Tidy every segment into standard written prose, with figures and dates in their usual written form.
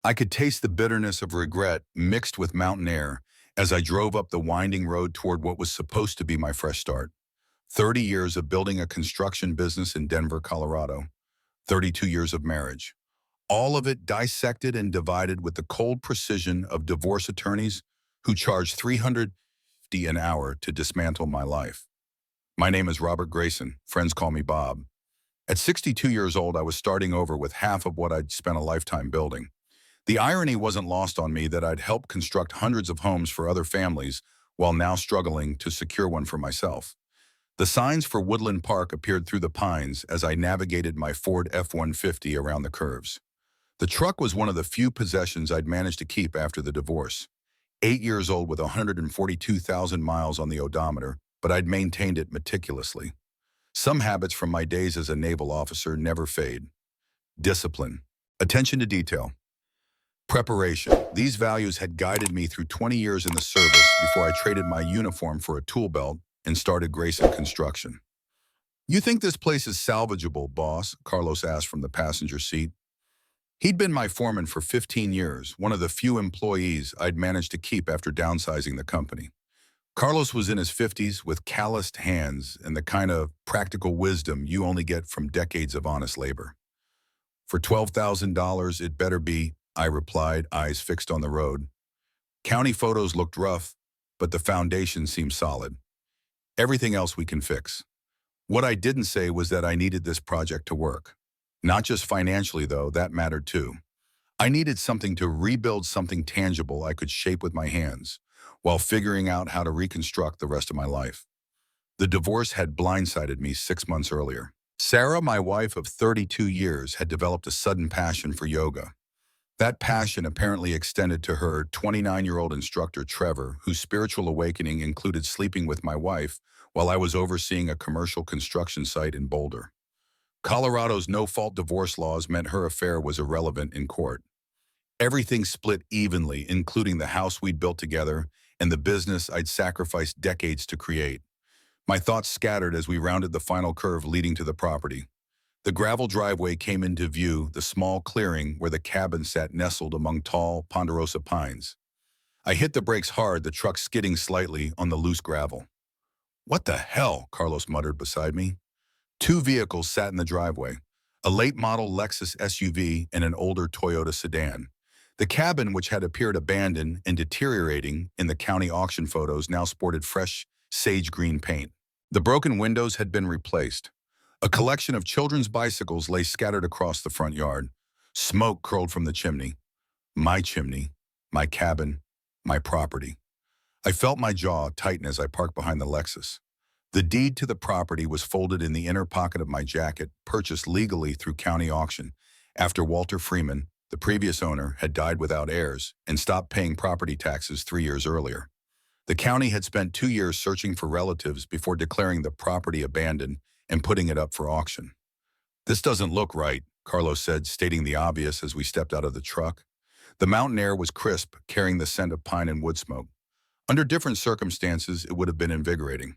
I could taste the bitterness of regret mixed with mountain air as I drove up the winding road toward what was supposed to be my fresh start. 30 years of building a construction business in Denver, Colorado. 32 years of marriage. All of it dissected and divided with the cold precision of divorce attorneys who charge $350 an hour to dismantle my life. My name is Robert Grayson. Friends call me Bob. At 62 years old, I was starting over with half of what I'd spent a lifetime building. The irony wasn't lost on me that I'd helped construct hundreds of homes for other families while now struggling to secure one for myself. The signs for Woodland Park appeared through the pines as I navigated my Ford F-150 around the curves. The truck was one of the few possessions I'd managed to keep after the divorce. 8 years old with 142,000 miles on the odometer, but I'd maintained it meticulously. Some habits from my days as a naval officer never fade. Discipline. Attention to detail. Preparation. These values had guided me through 20 years in the service before I traded my uniform for a tool belt and started Grayson Construction. "You think this place is salvageable, boss?" Carlos asked from the passenger seat. He'd been my foreman for 15 years, one of the few employees I'd managed to keep after downsizing the company. Carlos was in his 50s with calloused hands and the kind of practical wisdom you only get from decades of honest labor. "For $12,000, it better be," I replied, eyes fixed on the road. County photos looked rough, but the foundation seemed solid. "Everything else we can fix." What I didn't say was that I needed this project to work. Not just financially, though, that mattered too. I needed something to rebuild something tangible I could shape with my hands, while figuring out how to reconstruct the rest of my life. The divorce had blindsided me 6 months earlier. Sarah, my wife of 32 years, had developed a sudden passion for yoga. That passion apparently extended to her 29-year-old instructor, Trevor, whose spiritual awakening included sleeping with my wife while I was overseeing a commercial construction site in Boulder. Colorado's no-fault divorce laws meant her affair was irrelevant in court. Everything split evenly, including the house we'd built together and the business I'd sacrificed decades to create. My thoughts scattered as we rounded the final curve leading to the property. The gravel driveway came into view, the small clearing where the cabin sat nestled among tall, ponderosa pines. I hit the brakes hard, the truck skidding slightly on the loose gravel. "What the hell?" Carlos muttered beside me. Two vehicles sat in the driveway, a late-model Lexus SUV and an older Toyota sedan. The cabin, which had appeared abandoned and deteriorating in the county auction photos, now sported fresh, sage-green paint. The broken windows had been replaced. A collection of children's bicycles lay scattered across the front yard. Smoke curled from the chimney. My chimney, my cabin, my property. I felt my jaw tighten as I parked behind the Lexus. The deed to the property was folded in the inner pocket of my jacket, purchased legally through county auction, after Walter Freeman, the previous owner, had died without heirs and stopped paying property taxes 3 years earlier. The county had spent 2 years searching for relatives before declaring the property abandoned and putting it up for auction. "This doesn't look right," Carlos said, stating the obvious as we stepped out of the truck. The mountain air was crisp, carrying the scent of pine and wood smoke. Under different circumstances, it would have been invigorating.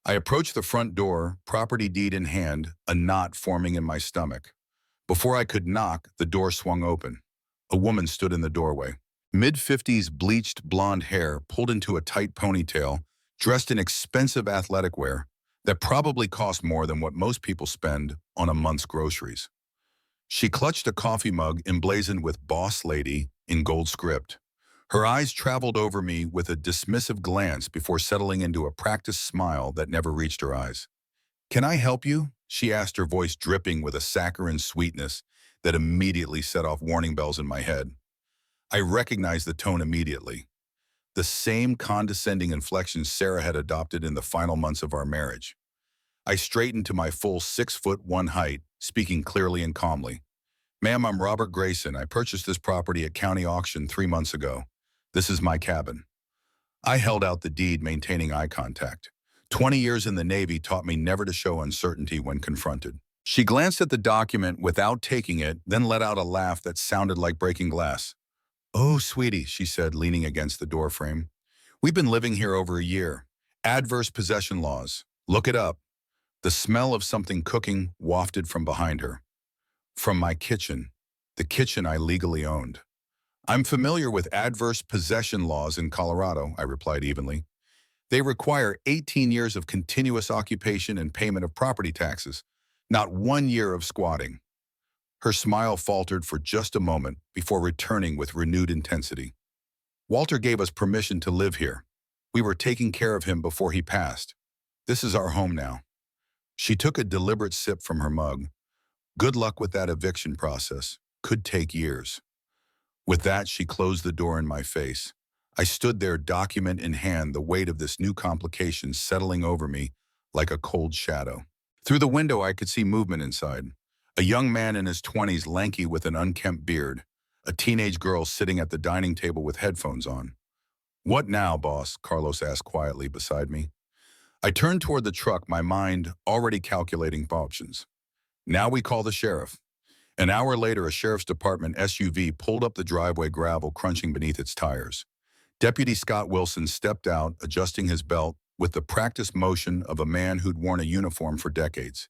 I approached the front door, property deed in hand, a knot forming in my stomach. Before I could knock, the door swung open. A woman stood in the doorway. Mid-50s bleached blonde hair pulled into a tight ponytail, dressed in expensive athletic wear that probably cost more than what most people spend on a month's groceries. She clutched a coffee mug emblazoned with "Boss Lady" in gold script. Her eyes traveled over me with a dismissive glance before settling into a practiced smile that never reached her eyes. "Can I help you?" she asked, her voice dripping with a saccharine sweetness that immediately set off warning bells in my head. I recognized the tone immediately. The same condescending inflection Sarah had adopted in the final months of our marriage. I straightened to my full 6'1" height, speaking clearly and calmly. "Ma'am, I'm Robert Grayson. I purchased this property at county auction 3 months ago. This is my cabin." I held out the deed, maintaining eye contact. 20 years in the Navy taught me never to show uncertainty when confronted. She glanced at the document without taking it, then let out a laugh that sounded like breaking glass. "Oh, sweetie," she said, leaning against the doorframe. "We've been living here over a year. Adverse possession laws. Look it up." The smell of something cooking wafted from behind her. From my kitchen, the kitchen I legally owned. I'm familiar with adverse possession laws in Colorado, I replied evenly. They require 18 years of continuous occupation and payment of property taxes, not 1 year of squatting. Her smile faltered for just a moment before returning with renewed intensity. Walter gave us permission to live here. We were taking care of him before he passed. This is our home now. She took a deliberate sip from her mug. Good luck with that eviction process. Could take years. With that, she closed the door in my face. I stood there, document in hand, the weight of this new complication settling over me like a cold shadow. Through the window, I could see movement inside. A young man in his 20s, lanky with an unkempt beard. A teenage girl sitting at the dining table with headphones on. "What now, boss?" Carlos asked quietly beside me. I turned toward the truck, my mind already calculating options. Now we call the sheriff. An hour later, a sheriff's department SUV pulled up the driveway, gravel crunching beneath its tires. Deputy Scott Wilson stepped out, adjusting his belt with the practiced motion of a man who'd worn a uniform for decades.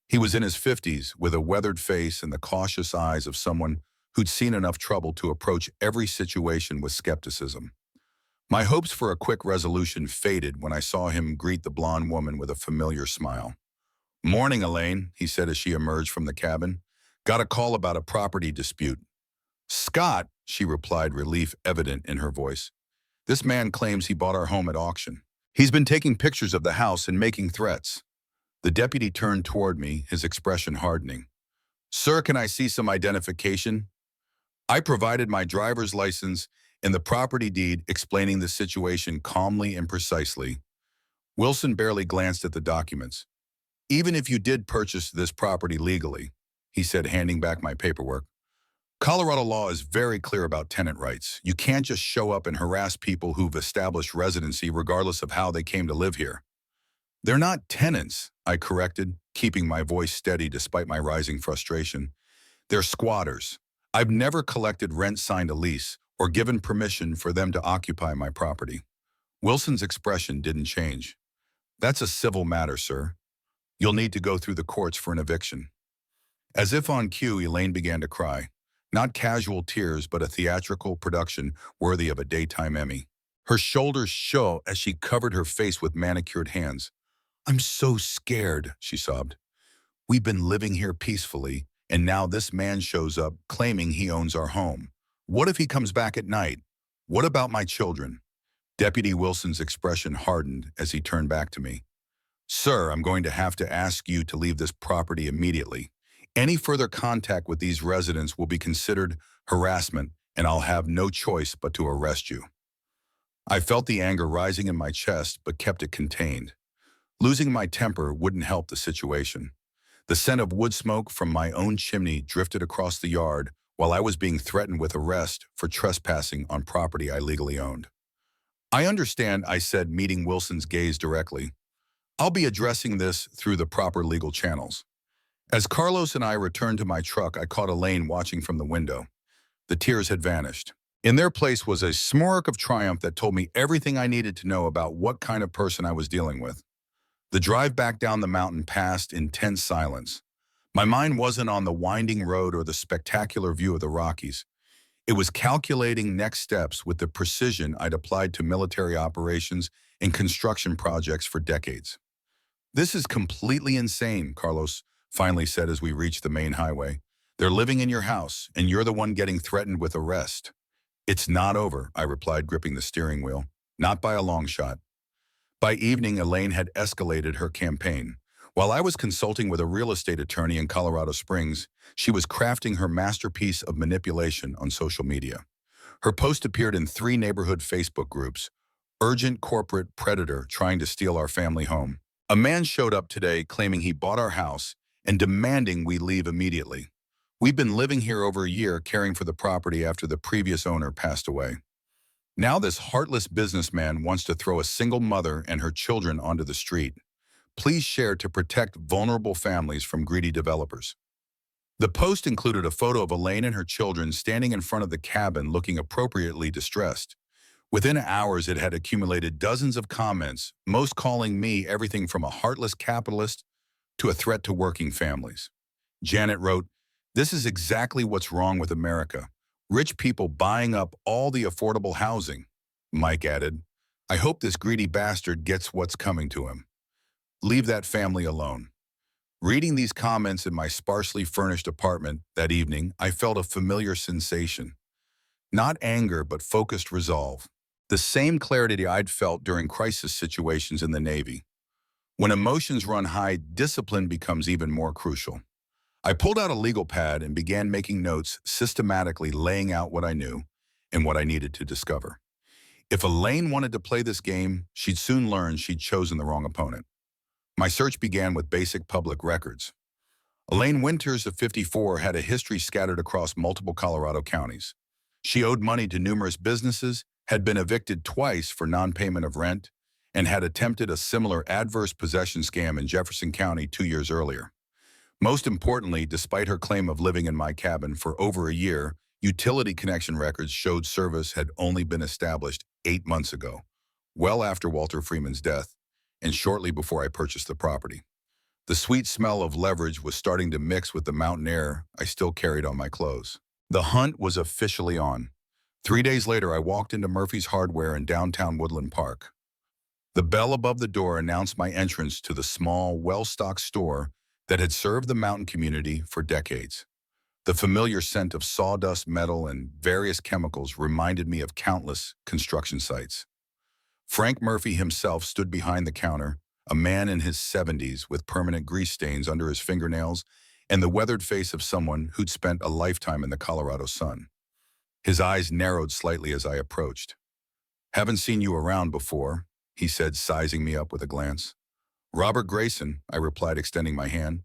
He was in his 50s, with a weathered face and the cautious eyes of someone who'd seen enough trouble to approach every situation with skepticism. My hopes for a quick resolution faded when I saw him greet the blonde woman with a familiar smile. "Morning, Elaine," he said as she emerged from the cabin. "Got a call about a property dispute." "Scott," she replied, relief evident in her voice. "This man claims he bought our home at auction. He's been taking pictures of the house and making threats." The deputy turned toward me, his expression hardening. "Sir, can I see some identification?" I provided my driver's license and the property deed, explaining the situation calmly and precisely. Wilson barely glanced at the documents. "Even if you did purchase this property legally," he said, handing back my paperwork, "Colorado law is very clear about tenant rights. You can't just show up and harass people who've established residency regardless of how they came to live here." "They're not tenants," I corrected, keeping my voice steady despite my rising frustration. "They're squatters. I've never collected rent, signed a lease, or given permission for them to occupy my property." Wilson's expression didn't change. "That's a civil matter, sir. You'll need to go through the courts for an eviction." As if on cue, Elaine began to cry. Not casual tears, but a theatrical production worthy of a daytime Emmy. Her shoulders shook as she covered her face with manicured hands. "I'm so scared," she sobbed. "We've been living here peacefully, and now this man shows up claiming he owns our home. What if he comes back at night? What about my children?" Deputy Wilson's expression hardened as he turned back to me. "Sir, I'm going to have to ask you to leave this property immediately. Any further contact with these residents will be considered harassment, and I'll have no choice but to arrest you." I felt the anger rising in my chest, but kept it contained. Losing my temper wouldn't help the situation. The scent of wood smoke from my own chimney drifted across the yard while I was being threatened with arrest for trespassing on property I legally owned. "I understand," I said, meeting Wilson's gaze directly. "I'll be addressing this through the proper legal channels." As Carlos and I returned to my truck, I caught Elaine watching from the window. The tears had vanished. In their place was a smirk of triumph that told me everything I needed to know about what kind of person I was dealing with. The drive back down the mountain passed in tense silence. My mind wasn't on the winding road or the spectacular view of the Rockies. It was calculating next steps with the precision I'd applied to military operations and construction projects for decades. "This is completely insane," Carlos finally said as we reached the main highway. "They're living in your house, and you're the one getting threatened with arrest." "It's not over," I replied, gripping the steering wheel. "Not by a long shot." By evening, Elaine had escalated her campaign. While I was consulting with a real estate attorney in Colorado Springs, she was crafting her masterpiece of manipulation on social media. Her post appeared in 3 neighborhood Facebook groups. "Urgent corporate predator trying to steal our family home." "A man showed up today claiming he bought our house and demanding we leave immediately. We've been living here over a year, caring for the property after the previous owner passed away. Now this heartless businessman wants to throw a single mother and her children onto the street. Please share to protect vulnerable families from greedy developers." The post included a photo of Elaine and her children standing in front of the cabin looking appropriately distressed. Within hours, it had accumulated dozens of comments, most calling me everything from a heartless capitalist to a threat to working families. Janet wrote, "This is exactly what's wrong with America. Rich people buying up all the affordable housing, Mike added. I hope this greedy bastard gets what's coming to him. Leave that family alone. Reading these comments in my sparsely furnished apartment that evening, I felt a familiar sensation. Not anger, but focused resolve. The same clarity I'd felt during crisis situations in the Navy. When emotions run high, discipline becomes even more crucial. I pulled out a legal pad and began making notes, systematically laying out what I knew and what I needed to discover. If Elaine wanted to play this game, she'd soon learn she'd chosen the wrong opponent. My search began with basic public records. Elaine Winters of 54 had a history scattered across multiple Colorado counties. She owed money to numerous businesses, had been evicted twice for non-payment of rent, and had attempted a similar adverse possession scam in Jefferson County 2 years earlier. Most importantly, despite her claim of living in my cabin for over a year, utility connection records showed service had only been established 8 months ago, well after Walter Freeman's death, and shortly before I purchased the property. The sweet smell of leverage was starting to mix with the mountain air I still carried on my clothes. The hunt was officially on. 3 days later, I walked into Murphy's Hardware in downtown Woodland Park. The bell above the door announced my entrance to the small, well-stocked store that had served the mountain community for decades. The familiar scent of sawdust, metal, and various chemicals reminded me of countless construction sites. Frank Murphy himself stood behind the counter, a man in his 70s with permanent grease stains under his fingernails and the weathered face of someone who'd spent a lifetime in the Colorado sun. His eyes narrowed slightly as I approached. "Haven't seen you around before," he said, sizing me up with a glance. "Robert Grayson," I replied, extending my hand.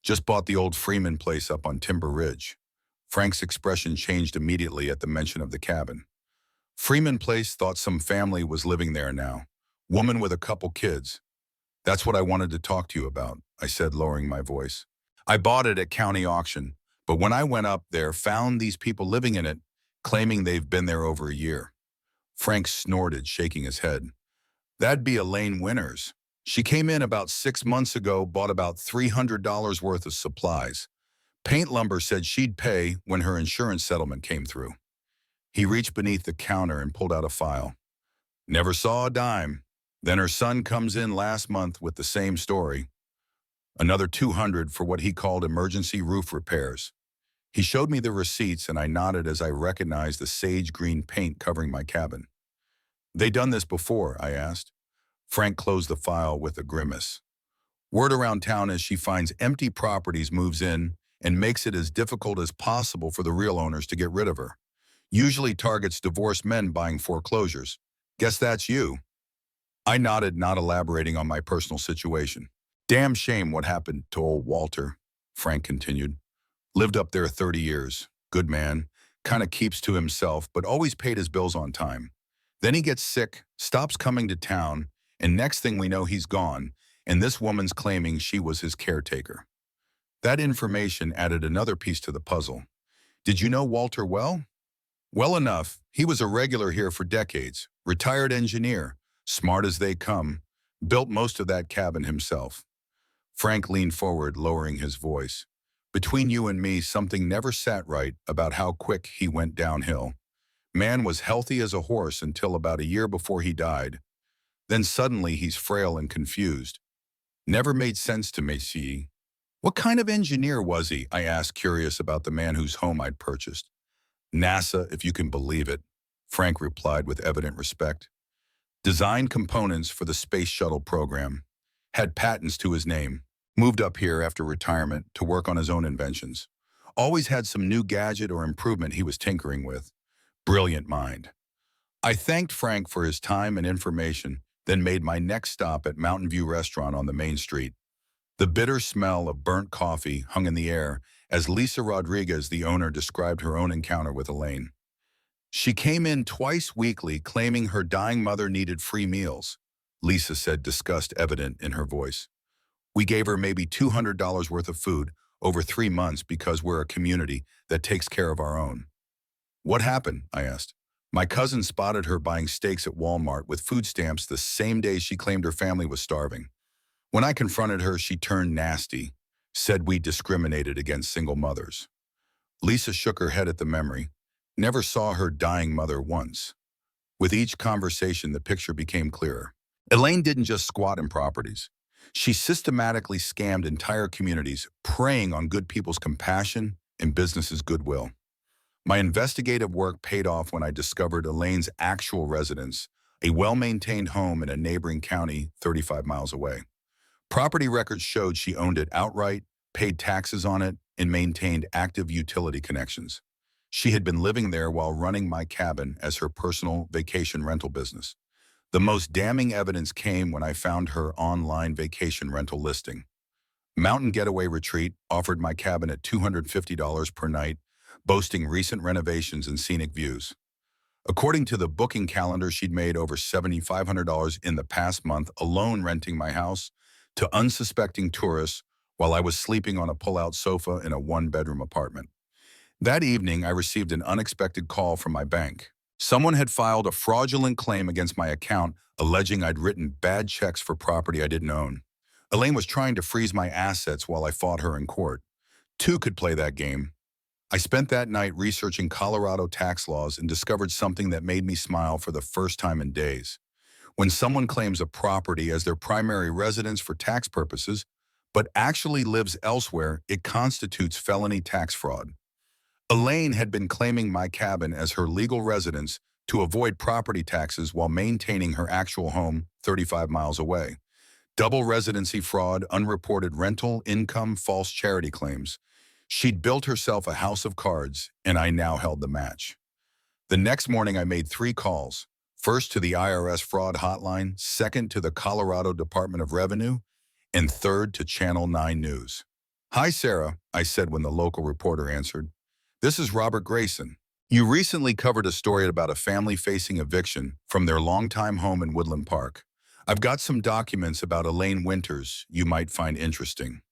"Just bought the old Freeman place up on Timber Ridge." Frank's expression changed immediately at the mention of the cabin. Freeman Place thought some family was living there now. Woman with a couple kids. "That's what I wanted to talk to you about," I said, lowering my voice. "I bought it at county auction, but when I went up there, found these people living in it, claiming they've been there over a year." Frank snorted, shaking his head. "That'd be Elaine Winters. She came in about 6 months ago, bought about $300 worth of supplies. Paint lumber said she'd pay when her insurance settlement came through." He reached beneath the counter and pulled out a file. "Never saw a dime. Then her son comes in last month with the same story. Another $200 for what he called emergency roof repairs." He showed me the receipts and I nodded as I recognized the sage green paint covering my cabin. "They done this before?" I asked. Frank closed the file with a grimace. "Word around town is she finds empty properties, moves in, and makes it as difficult as possible for the real owners to get rid of her. Usually targets divorced men buying foreclosures. Guess that's you." I nodded, not elaborating on my personal situation. "Damn shame what happened to old Walter," Frank continued. "Lived up there 30 years. Good man. Kinda keeps to himself, but always paid his bills on time. Then he gets sick, stops coming to town, and next thing we know he's gone, and this woman's claiming she was his caretaker." That information added another piece to the puzzle. "Did you know Walter well?" "Well enough. He was a regular here for decades. Retired engineer. Smart as they come. Built most of that cabin himself." Frank leaned forward, lowering his voice. "Between you and me, something never sat right about how quick he went downhill. Man was healthy as a horse until about a year before he died. Then suddenly he's frail and confused. Never made sense to me, see." "What kind of engineer was he?" I asked, curious about the man whose home I'd purchased. "NASA, if you can believe it," Frank replied with evident respect. "Designed components for the space shuttle program. Had patents to his name. Moved up here after retirement to work on his own inventions. Always had some new gadget or improvement he was tinkering with. Brilliant mind." I thanked Frank for his time and information, then made my next stop at Mountain View Restaurant on the main street. The bitter smell of burnt coffee hung in the air as Lisa Rodriguez, the owner, described her own encounter with Elaine. "She came in twice weekly claiming her dying mother needed free meals," Lisa said, disgust evident in her voice. "We gave her maybe $200 worth of food over 3 months because we're a community that takes care of our own." "What happened?" I asked. "My cousin spotted her buying steaks at Walmart with food stamps the same day she claimed her family was starving. When I confronted her, she turned nasty, said we discriminated against single mothers." Lisa shook her head at the memory. Never saw her dying mother once. With each conversation, the picture became clearer. Elaine didn't just squat in properties. She systematically scammed entire communities, preying on good people's compassion and businesses' goodwill. My investigative work paid off when I discovered Elaine's actual residence, a well-maintained home in a neighboring county 35 miles away. Property records showed she owned it outright, paid taxes on it, and maintained active utility connections. She had been living there while running my cabin as her personal vacation rental business. The most damning evidence came when I found her online vacation rental listing. Mountain Getaway Retreat offered my cabin at $250 per night, boasting recent renovations and scenic views. According to the booking calendar, she'd made over $7,500 in the past month alone renting my house to unsuspecting tourists while I was sleeping on a pull-out sofa in a one-bedroom apartment. That evening, I received an unexpected call from my bank. Someone had filed a fraudulent claim against my account, alleging I'd written bad checks for property I didn't own. Elaine was trying to freeze my assets while I fought her in court. Two could play that game. I spent that night researching Colorado tax laws and discovered something that made me smile for the first time in days. When someone claims a property as their primary residence for tax purposes, but actually lives elsewhere, it constitutes felony tax fraud. Elaine had been claiming my cabin as her legal residence to avoid property taxes while maintaining her actual home 35 miles away. Double residency fraud, unreported rental income, false charity claims. She'd built herself a house of cards, and I now held the match. The next morning, I made 3 calls. First to the IRS fraud hotline, second to the Colorado Department of Revenue, and third to Channel 9 News. "Hi, Sarah," I said when the local reporter answered. "This is Robert Grayson. You recently covered a story about a family facing eviction from their longtime home in Woodland Park. I've got some documents about Elaine Winters you might find interesting."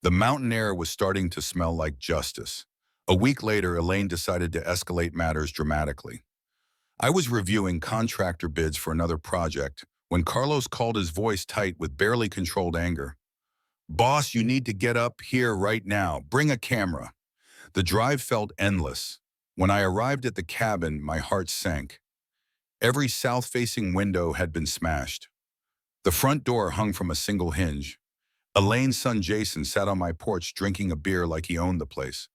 The mountain air was starting to smell like justice. A week later, Elaine decided to escalate matters dramatically. I was reviewing contractor bids for another project when Carlos called, his voice tight with barely controlled anger. "Boss, you need to get up here right now. Bring a camera." The drive felt endless. When I arrived at the cabin, my heart sank. Every south-facing window had been smashed. The front door hung from a single hinge. Elaine's son Jason sat on my porch drinking a beer like he owned the place.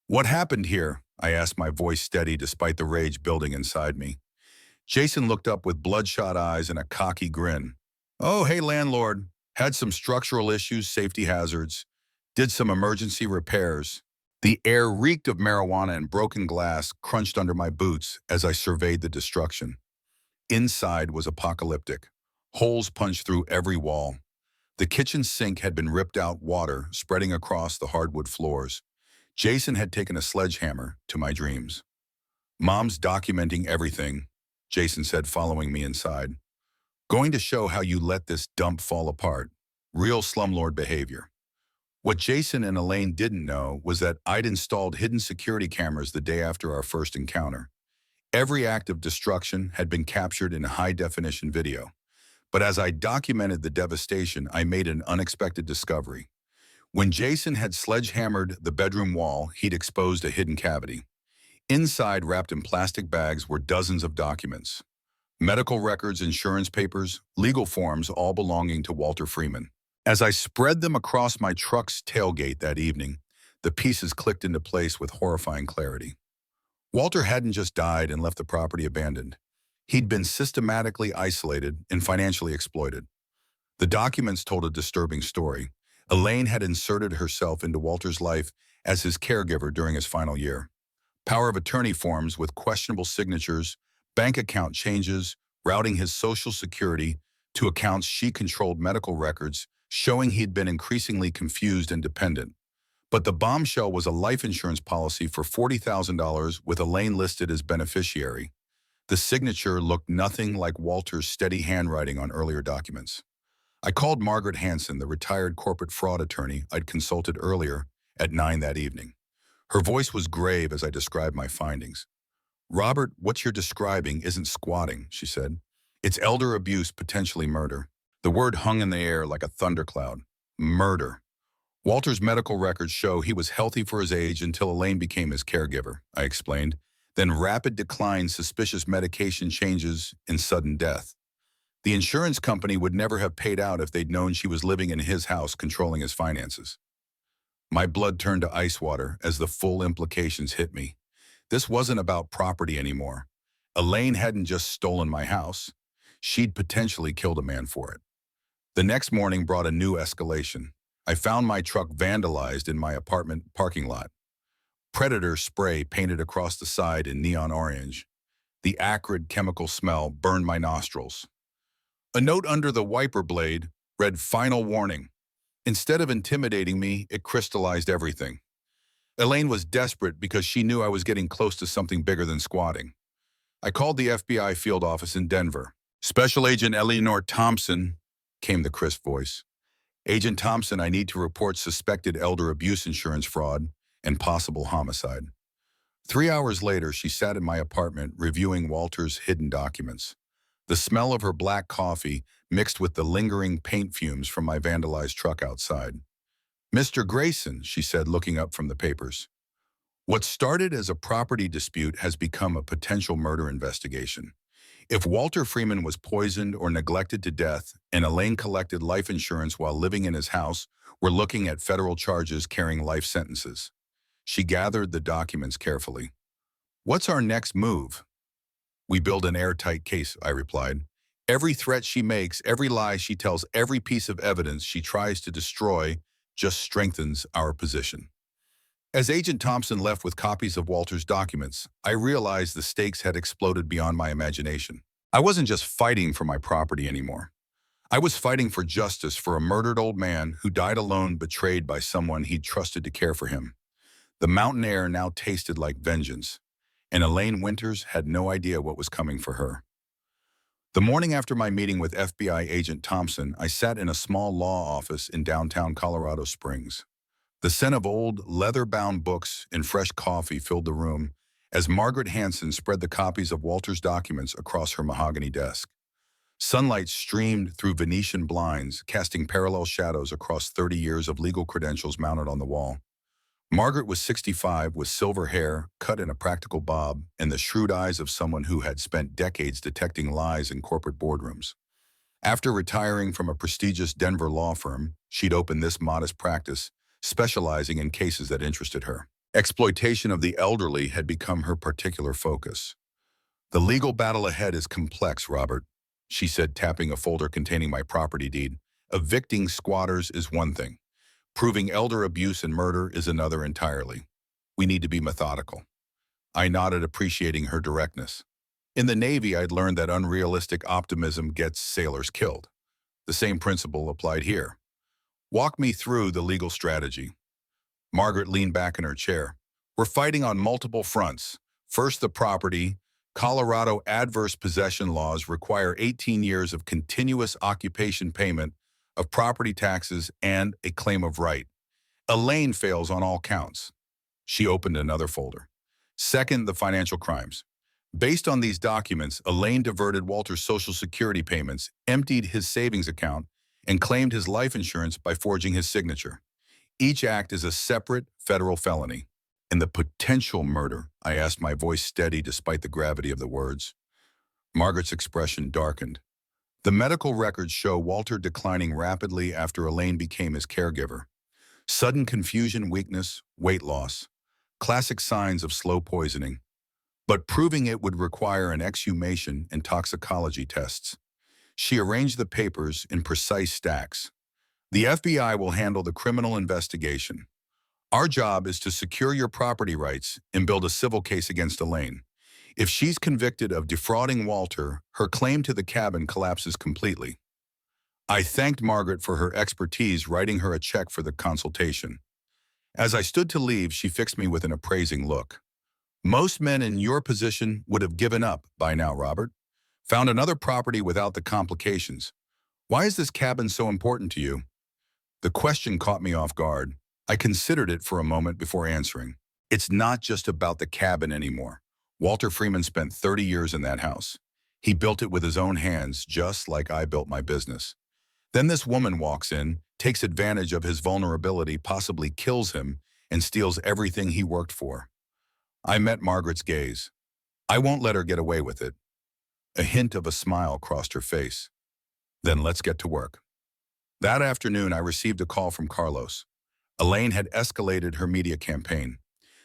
"What happened here?" I asked, my voice steady despite the rage building inside me. Jason looked up with bloodshot eyes and a cocky grin. "Oh, hey, landlord. Had some structural issues, safety hazards. Did some emergency repairs." The air reeked of marijuana and broken glass crunched under my boots as I surveyed the destruction. Inside was apocalyptic. Holes punched through every wall. The kitchen sink had been ripped out, water spreading across the hardwood floors. Jason had taken a sledgehammer to my dreams. "Mom's documenting everything," Jason said, following me inside. "Going to show how you let this dump fall apart. Real slumlord behavior." What Jason and Elaine didn't know was that I'd installed hidden security cameras the day after our first encounter. Every act of destruction had been captured in high-definition video. But as I documented the devastation, I made an unexpected discovery. When Jason had sledgehammered the bedroom wall, he'd exposed a hidden cavity. Inside, wrapped in plastic bags, were dozens of documents. Medical records, insurance papers, legal forms, all belonging to Walter Freeman. As I spread them across my truck's tailgate that evening, the pieces clicked into place with horrifying clarity. Walter hadn't just died and left the property abandoned. He'd been systematically isolated and financially exploited. The documents told a disturbing story. Elaine had inserted herself into Walter's life as his caregiver during his final year. Power of attorney forms with questionable signatures, bank account changes, routing his Social Security to accounts she controlled, medical records showing he'd been increasingly confused and dependent. But the bombshell was a life insurance policy for $40,000 with Elaine listed as beneficiary. The signature looked nothing like Walter's steady handwriting on earlier documents. I called Margaret Hanson, the retired corporate fraud attorney I'd consulted earlier, at 9 that evening. Her voice was grave as I described my findings. "Robert, what you're describing isn't squatting," she said. "It's elder abuse, potentially murder." The word hung in the air like a thundercloud. Murder. Walter's medical records show he was healthy for his age until Elaine became his caregiver, I explained. then rapid decline, suspicious medication changes, and sudden death. The insurance company would never have paid out if they'd known she was living in his house controlling his finances. My blood turned to ice water as the full implications hit me. This wasn't about property anymore. Elaine hadn't just stolen my house. She'd potentially killed a man for it. The next morning brought a new escalation. I found my truck vandalized in my apartment parking lot. Predator spray painted across the side in neon orange. The acrid chemical smell burned my nostrils. A note under the wiper blade read "Final Warning." Instead of intimidating me, it crystallized everything. Elaine was desperate because she knew I was getting close to something bigger than squatting. I called the FBI field office in Denver. "Special Agent Eleanor Thompson," came the crisp voice. "Agent Thompson, I need to report suspected elder abuse insurance fraud and possible homicide." 3 hours later, she sat in my apartment reviewing Walter's hidden documents. The smell of her black coffee mixed with the lingering paint fumes from my vandalized truck outside. "Mr. Grayson," she said, looking up from the papers. "What started as a property dispute has become a potential murder investigation. If Walter Freeman was poisoned or neglected to death and Elaine collected life insurance while living in his house, we're looking at federal charges carrying life sentences." She gathered the documents carefully. "What's our next move?" "We build an airtight case," I replied. "Every threat she makes, every lie she tells, every piece of evidence she tries to destroy just strengthens our position." As Agent Thompson left with copies of Walter's documents, I realized the stakes had exploded beyond my imagination. I wasn't just fighting for my property anymore. I was fighting for justice for a murdered old man who died alone, betrayed by someone he'd trusted to care for him. The mountain air now tasted like vengeance, and Elaine Winters had no idea what was coming for her. The morning after my meeting with FBI Agent Thompson, I sat in a small law office in downtown Colorado Springs. The scent of old, leather-bound books and fresh coffee filled the room as Margaret Hanson spread the copies of Walter's documents across her mahogany desk. Sunlight streamed through Venetian blinds, casting parallel shadows across 30 years of legal credentials mounted on the wall. Margaret was 65, with silver hair, cut in a practical bob, and the shrewd eyes of someone who had spent decades detecting lies in corporate boardrooms. After retiring from a prestigious Denver law firm, she'd opened this modest practice, specializing in cases that interested her. Exploitation of the elderly had become her particular focus. "The legal battle ahead is complex, Robert," she said, tapping a folder containing my property deed. "Evicting squatters is one thing. Proving elder abuse and murder is another entirely. We need to be methodical." I nodded, appreciating her directness. In the Navy, I'd learned that unrealistic optimism gets sailors killed. The same principle applied here. "Walk me through the legal strategy." Margaret leaned back in her chair. "We're fighting on multiple fronts. First, the property. Colorado adverse possession laws require 18 years of continuous occupation payment of property taxes and a claim of right. Elaine fails on all counts." She opened another folder. "Second, the financial crimes. Based on these documents, Elaine diverted Walter's Social Security payments, emptied his savings account, and claimed his life insurance by forging his signature. Each act is a separate federal felony." "And the potential murder?" I asked, my voice steady despite the gravity of the words. Margaret's expression darkened. "The medical records show Walter declining rapidly after Elaine became his caregiver. Sudden confusion, weakness, weight loss. Classic signs of slow poisoning. But proving it would require an exhumation and toxicology tests." She arranged the papers in precise stacks. "The FBI will handle the criminal investigation. Our job is to secure your property rights and build a civil case against Elaine. If she's convicted of defrauding Walter, her claim to the cabin collapses completely." I thanked Margaret for her expertise, writing her a check for the consultation. As I stood to leave, she fixed me with an appraising look. "Most men in your position would have given up by now, Robert. Found another property without the complications. Why is this cabin so important to you?" The question caught me off guard. I considered it for a moment before answering. "It's not just about the cabin anymore. Walter Freeman spent 30 years in that house. He built it with his own hands, just like I built my business. Then this woman walks in, takes advantage of his vulnerability, possibly kills him, and steals everything he worked for." I met Margaret's gaze. I won't let her get away with it. A hint of a smile crossed her face. Then let's get to work. That afternoon, I received a call from Carlos. Elaine had escalated her media campaign.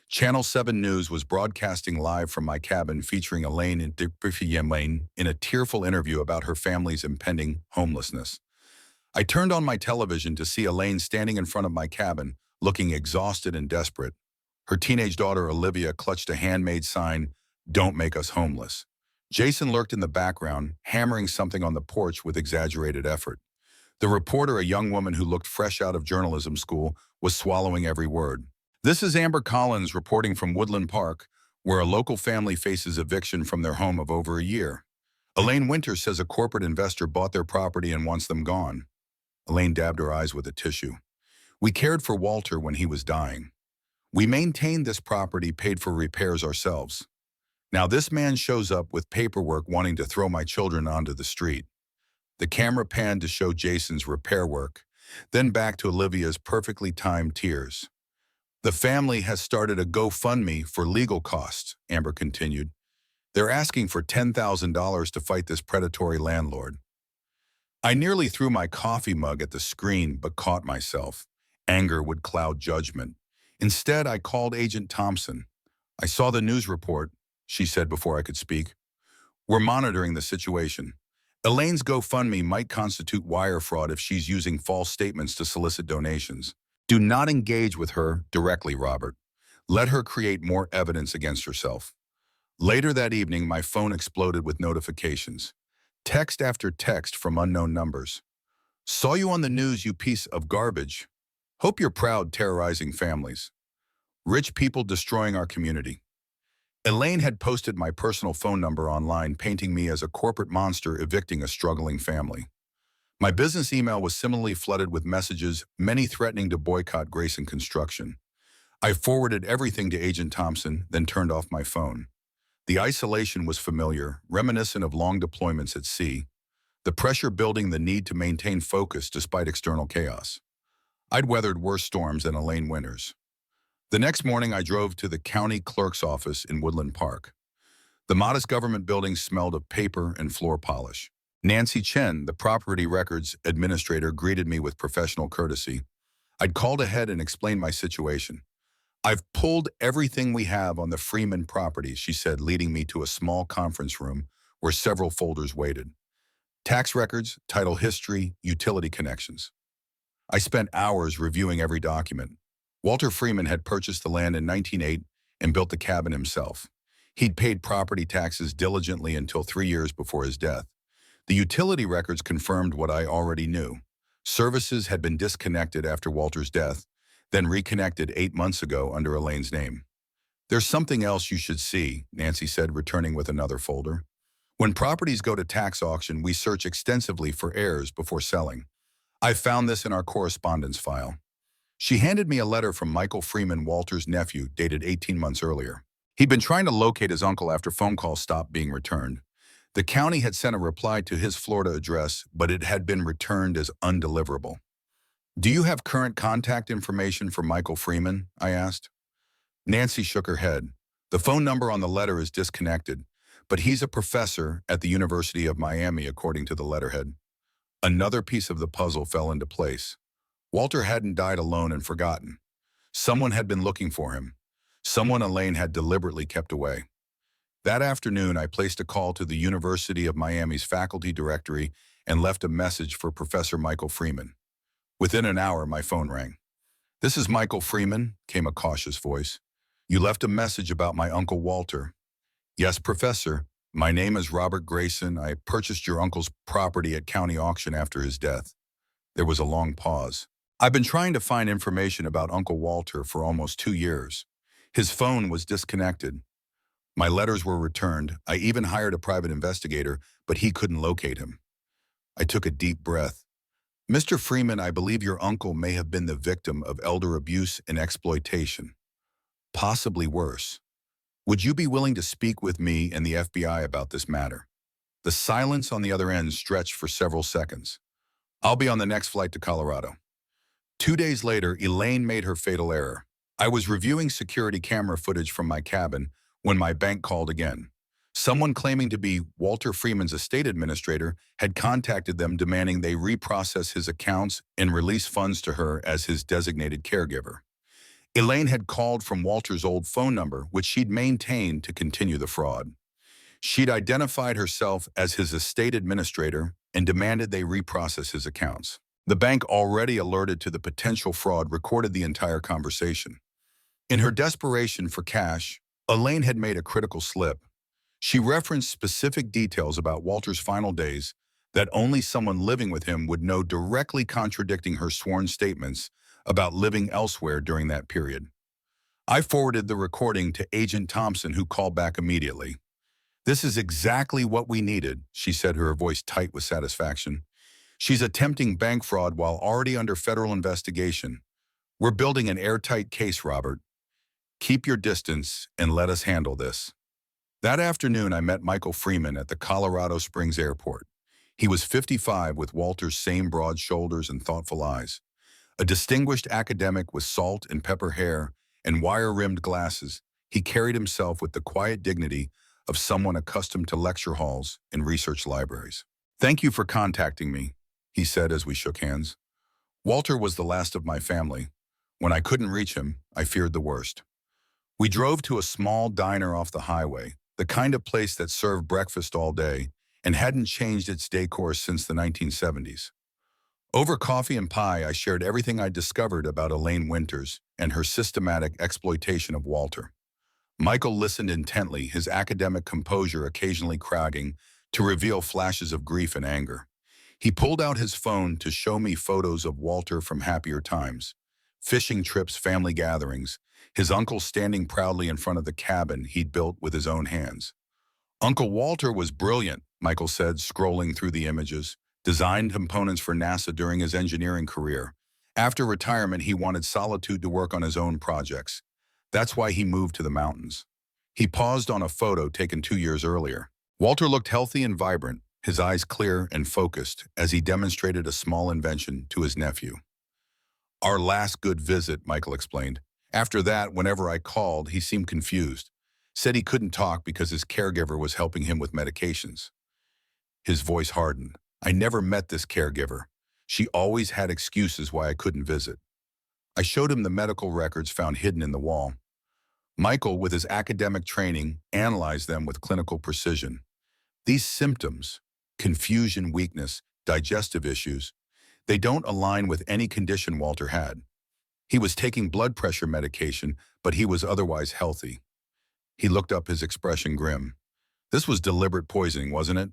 Channel 7 News was broadcasting live from my cabin featuring Elaine in a tearful interview about her family's impending homelessness. I turned on my television to see Elaine standing in front of my cabin, looking exhausted and desperate. Her teenage daughter Olivia clutched a handmade sign, "Don't make us homeless." Jason lurked in the background, hammering something on the porch with exaggerated effort. The reporter, a young woman who looked fresh out of journalism school, was swallowing every word. This is Amber Collins reporting from Woodland Park, where a local family faces eviction from their home of over a year. Elaine Winters says a corporate investor bought their property and wants them gone. Elaine dabbed her eyes with a tissue. We cared for Walter when he was dying. We maintained this property, paid for repairs ourselves. Now this man shows up with paperwork wanting to throw my children onto the street. The camera panned to show Jason's repair work, then back to Olivia's perfectly timed tears. The family has started a GoFundMe for legal costs, Amber continued. They're asking for $10,000 to fight this predatory landlord. I nearly threw my coffee mug at the screen but caught myself. Anger would cloud judgment. Instead, I called Agent Thompson. I saw the news report, she said before I could speak. We're monitoring the situation. Elaine's GoFundMe might constitute wire fraud if she's using false statements to solicit donations. Do not engage with her directly, Robert. Let her create more evidence against herself. Later that evening, my phone exploded with notifications. Text after text from unknown numbers. Saw you on the news, you piece of garbage. Hope you're proud, terrorizing families. Rich people destroying our community. Elaine had posted my personal phone number online, painting me as a corporate monster evicting a struggling family. My business email was similarly flooded with messages, many threatening to boycott Grayson Construction. I forwarded everything to Agent Thompson, then turned off my phone. The isolation was familiar, reminiscent of long deployments at sea. The pressure building, the need to maintain focus despite external chaos. I'd weathered worse storms than Elaine Winters. The next morning, I drove to the county clerk's office in Woodland Park. The modest government building smelled of paper and floor polish. Nancy Chen, the property records administrator, greeted me with professional courtesy. I'd called ahead and explained my situation. I've pulled everything we have on the Freeman property, she said, leading me to a small conference room where several folders waited. Tax records, title history, utility connections. I spent hours reviewing every document. Walter Freeman had purchased the land in 1908 and built the cabin himself. He'd paid property taxes diligently until 3 years before his death. The utility records confirmed what I already knew. Services had been disconnected after Walter's death, then reconnected 8 months ago under Elaine's name. There's something else you should see, Nancy said, returning with another folder. When properties go to tax auction, we search extensively for heirs before selling. I found this in our correspondence file. She handed me a letter from Michael Freeman, Walter's nephew, dated 18 months earlier. He'd been trying to locate his uncle after phone calls stopped being returned. The county had sent a reply to his Florida address, but it had been returned as undeliverable. Do you have current contact information for Michael Freeman? I asked. Nancy shook her head. The phone number on the letter is disconnected, but he's a professor at the University of Miami, according to the letterhead. Another piece of the puzzle fell into place. Walter hadn't died alone and forgotten. Someone had been looking for him. Someone Elaine had deliberately kept away. That afternoon, I placed a call to the University of Miami's faculty directory and left a message for Professor Michael Freeman. Within an hour, my phone rang. This is Michael Freeman, came a cautious voice. You left a message about my Uncle Walter. Yes, Professor. My name is Robert Grayson. I purchased your uncle's property at county auction after his death. There was a long pause. I've been trying to find information about Uncle Walter for almost 2 years. His phone was disconnected. My letters were returned. I even hired a private investigator, but he couldn't locate him. I took a deep breath. Mr. Freeman, I believe your uncle may have been the victim of elder abuse and exploitation. Possibly worse. Would you be willing to speak with me and the FBI about this matter? The silence on the other end stretched for several seconds. I'll be on the next flight to Colorado. 2 days later, Elaine made her fatal error. I was reviewing security camera footage from my cabin when my bank called again. Someone claiming to be Walter Freeman's estate administrator had contacted them demanding they reprocess his accounts and release funds to her as his designated caregiver. Elaine had called from Walter's old phone number, which she'd maintained to continue the fraud. She'd identified herself as his estate administrator and demanded they reprocess his accounts. The bank, already alerted to the potential fraud, recorded the entire conversation. In her desperation for cash, Elaine had made a critical slip. She referenced specific details about Walter's final days that only someone living with him would know, directly contradicting her sworn statements about living elsewhere during that period. I forwarded the recording to Agent Thompson, who called back immediately. "This is exactly what we needed," she said, her voice tight with satisfaction. "She's attempting bank fraud while already under federal investigation. We're building an airtight case, Robert. Keep your distance and let us handle this." That afternoon, I met Michael Freeman at the Colorado Springs airport. He was 55, with Walter's same broad shoulders and thoughtful eyes. A distinguished academic with salt and pepper hair and wire-rimmed glasses, he carried himself with the quiet dignity of someone accustomed to lecture halls and research libraries. "Thank you for contacting me," he said as we shook hands. "Walter was the last of my family. When I couldn't reach him, I feared the worst." We drove to a small diner off the highway, the kind of place that served breakfast all day and hadn't changed its decor since the 1970s. Over coffee and pie, I shared everything I'd discovered about Elaine Winters and her systematic exploitation of Walter. Michael listened intently, his academic composure occasionally crowding to reveal flashes of grief and anger. He pulled out his phone to show me photos of Walter from happier times: fishing trips, family gatherings, his uncle standing proudly in front of the cabin he'd built with his own hands. "Uncle Walter was brilliant," Michael said, scrolling through the images. "Designed components for NASA during his engineering career. After retirement, he wanted solitude to work on his own projects. That's why he moved to the mountains." He paused on a photo taken 2 years earlier. Walter looked healthy and vibrant, his eyes clear and focused as he demonstrated a small invention to his nephew. "Our last good visit," Michael explained. "After that, whenever I called, he seemed confused. Said he couldn't talk because his caregiver was helping him with medications." His voice hardened. "I never met this caregiver. She always had excuses why I couldn't visit." I showed him the medical records found hidden in the wall. Michael, with his academic training, analyzed them with clinical precision. These symptoms, confusion, weakness, digestive issues, they don't align with any condition Walter had. He was taking blood pressure medication, but he was otherwise healthy. He looked up, his expression grim. "This was deliberate poisoning, wasn't it?"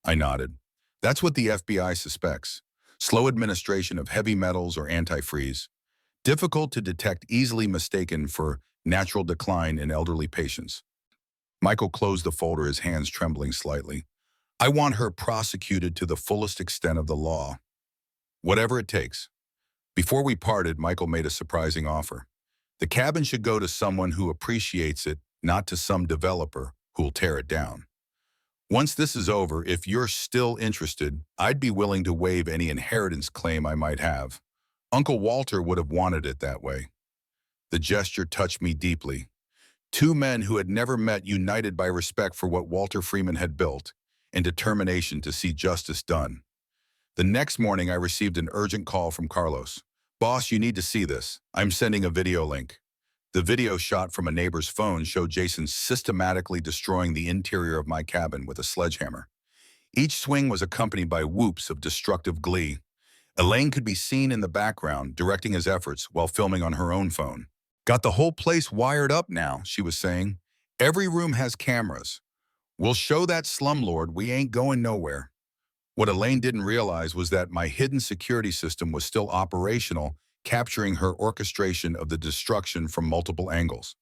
I nodded. "That's what the FBI suspects. Slow administration of heavy metals or antifreeze. Difficult to detect, easily mistaken for natural decline in elderly patients." Michael closed the folder, his hands trembling slightly. "I want her prosecuted to the fullest extent of the law. Whatever it takes." Before we parted, Michael made a surprising offer. "The cabin should go to someone who appreciates it, not to some developer who'll tear it down. Once this is over, if you're still interested, I'd be willing to waive any inheritance claim I might have. Uncle Walter would have wanted it that way." The gesture touched me deeply. Two men who had never met, united by respect for what Walter Freeman had built and determination to see justice done. The next morning, I received an urgent call from Carlos. "Boss, you need to see this. I'm sending a video link." The video, shot from a neighbor's phone, showed Jason systematically destroying the interior of my cabin with a sledgehammer. Each swing was accompanied by whoops of destructive glee. Elaine could be seen in the background, directing his efforts while filming on her own phone. "Got the whole place wired up now," she was saying. "Every room has cameras. We'll show that slumlord we ain't going nowhere." What Elaine didn't realize was that my hidden security system was still operational, capturing her orchestration of the destruction from multiple angles.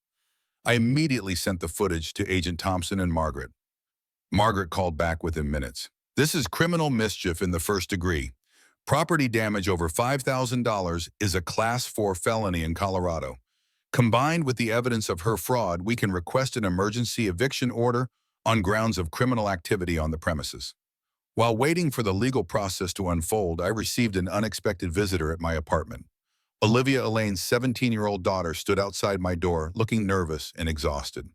I immediately sent the footage to Agent Thompson and Margaret. Margaret called back within minutes. "This is criminal mischief in the first degree. Property damage over $5,000 is a Class 4 felony in Colorado. Combined with the evidence of her fraud, we can request an emergency eviction order on grounds of criminal activity on the premises." While waiting for the legal process to unfold, I received an unexpected visitor at my apartment. Olivia, Elaine's 17-year-old daughter, stood outside my door, looking nervous and exhausted.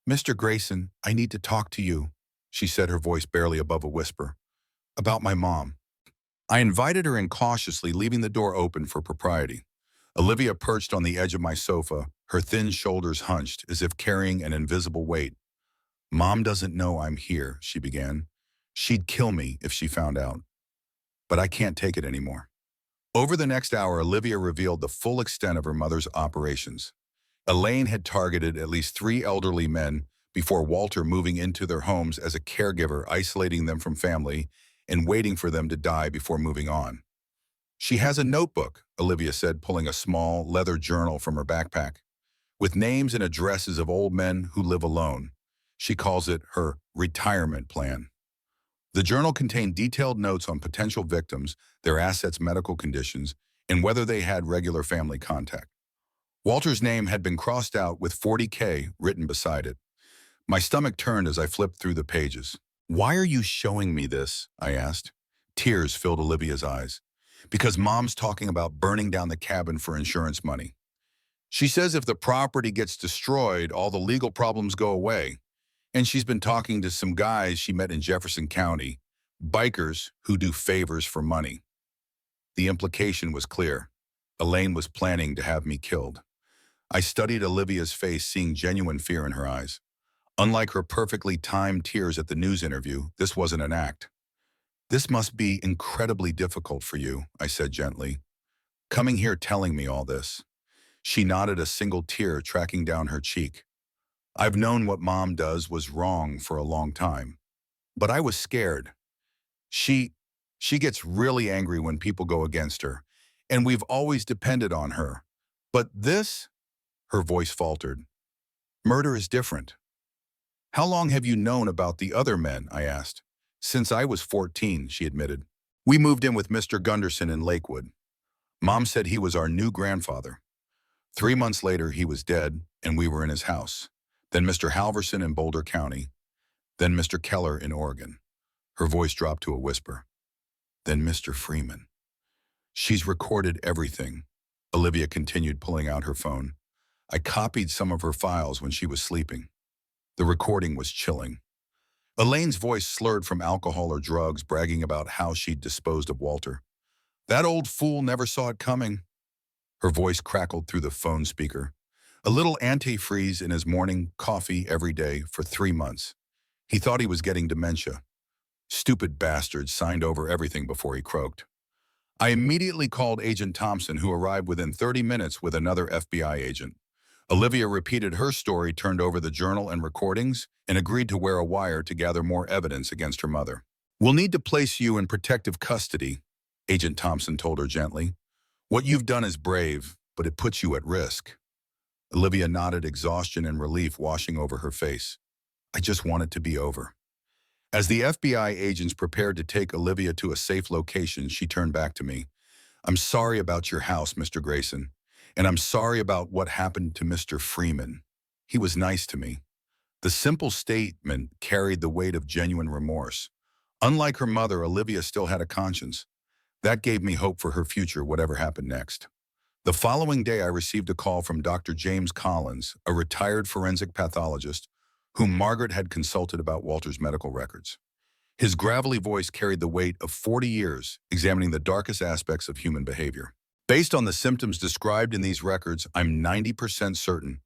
Mr. Grayson, I need to talk to you, she said, her voice barely above a whisper. About my mom. I invited her in cautiously, leaving the door open for propriety. Olivia perched on the edge of my sofa, her thin shoulders hunched as if carrying an invisible weight. Mom doesn't know I'm here, she began. She'd kill me if she found out. But I can't take it anymore. Over the next hour, Olivia revealed the full extent of her mother's operations. Elaine had targeted at least 3 elderly men before Walter moving into their homes as a caregiver, isolating them from family and waiting for them to die before moving on. She has a notebook, Olivia said, pulling a small leather journal from her backpack, with names and addresses of old men who live alone. She calls it her retirement plan. The journal contained detailed notes on potential victims, their assets, medical conditions, and whether they had regular family contact. Walter's name had been crossed out with 40K written beside it. My stomach turned as I flipped through the pages. Why are you showing me this? I asked. Tears filled Olivia's eyes. Because Mom's talking about burning down the cabin for insurance money. She says if the property gets destroyed, all the legal problems go away. And she's been talking to some guys she met in Jefferson County, bikers who do favors for money. The implication was clear. Elaine was planning to have me killed. I studied Olivia's face, seeing genuine fear in her eyes. Unlike her perfectly timed tears at the news interview, this wasn't an act. This must be incredibly difficult for you, I said gently. Coming here telling me all this. She nodded, a single tear tracking down her cheek. I've known what Mom does was wrong for a long time. But I was scared. She gets really angry when people go against her, and we've always depended on her. But this, her voice faltered. Murder is different. How long have you known about the other men? I asked. Since I was 14, she admitted. We moved in with Mr. Gunderson in Lakewood. Mom said he was our new grandfather. 3 months later, he was dead, and we were in his house. Then Mr. Halverson in Boulder County. Then Mr. Keller in Oregon. Her voice dropped to a whisper. Then Mr. Freeman. She's recorded everything. Olivia continued, pulling out her phone. I copied some of her files when she was sleeping. The recording was chilling. Elaine's voice slurred from alcohol or drugs, bragging about how she'd disposed of Walter. That old fool never saw it coming. Her voice crackled through the phone speaker. A little antifreeze in his morning coffee every day for 3 months. He thought he was getting dementia. Stupid bastard signed over everything before he croaked. I immediately called Agent Thompson, who arrived within 30 minutes with another FBI agent. Olivia repeated her story, turned over the journal and recordings, and agreed to wear a wire to gather more evidence against her mother. We'll need to place you in protective custody, Agent Thompson told her gently. What you've done is brave, but it puts you at risk. Olivia nodded, exhaustion and relief washing over her face. I just want it to be over. As the FBI agents prepared to take Olivia to a safe location, she turned back to me. I'm sorry about your house, Mr. Grayson. And I'm sorry about what happened to Mr. Freeman. He was nice to me. The simple statement carried the weight of genuine remorse. Unlike her mother, Olivia still had a conscience. That gave me hope for her future, whatever happened next. The following day, I received a call from Dr. James Collins, a retired forensic pathologist, whom Margaret had consulted about Walter's medical records. His gravelly voice carried the weight of 40 years, examining the darkest aspects of human behavior. Based on the symptoms described in these records, I'm 90% certain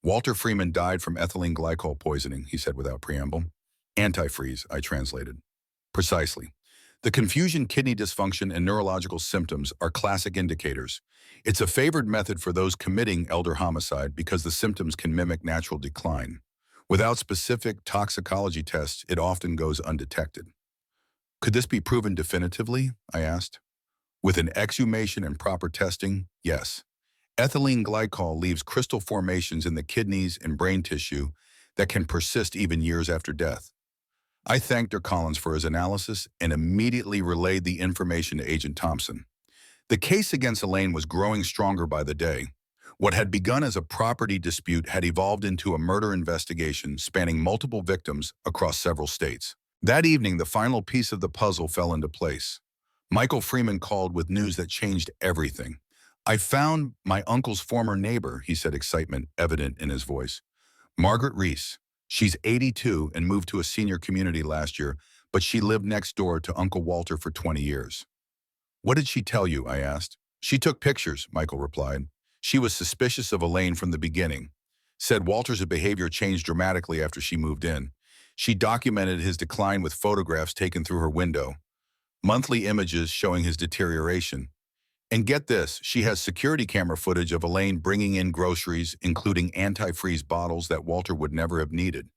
Walter Freeman died from ethylene glycol poisoning, he said without preamble. Antifreeze, I translated. Precisely. The confusion, kidney dysfunction, and neurological symptoms are classic indicators. It's a favored method for those committing elder homicide because the symptoms can mimic natural decline. Without specific toxicology tests, it often goes undetected. Could this be proven definitively? I asked. With an exhumation and proper testing, yes. Ethylene glycol leaves crystal formations in the kidneys and brain tissue that can persist even years after death. I thanked Dr. Collins for his analysis and immediately relayed the information to Agent Thompson. The case against Elaine was growing stronger by the day. What had begun as a property dispute had evolved into a murder investigation spanning multiple victims across several states. That evening, the final piece of the puzzle fell into place. Michael Freeman called with news that changed everything. I found my uncle's former neighbor, he said, excitement evident in his voice. Margaret Reese. She's 82 and moved to a senior community last year, but she lived next door to Uncle Walter for 20 years. What did she tell you? I asked. She took pictures, Michael replied. She was suspicious of Elaine from the beginning. Said Walter's behavior changed dramatically after she moved in. She documented his decline with photographs taken through her window, monthly images showing his deterioration. And get this, she has security camera footage of Elaine bringing in groceries, including antifreeze bottles that Walter would never have needed.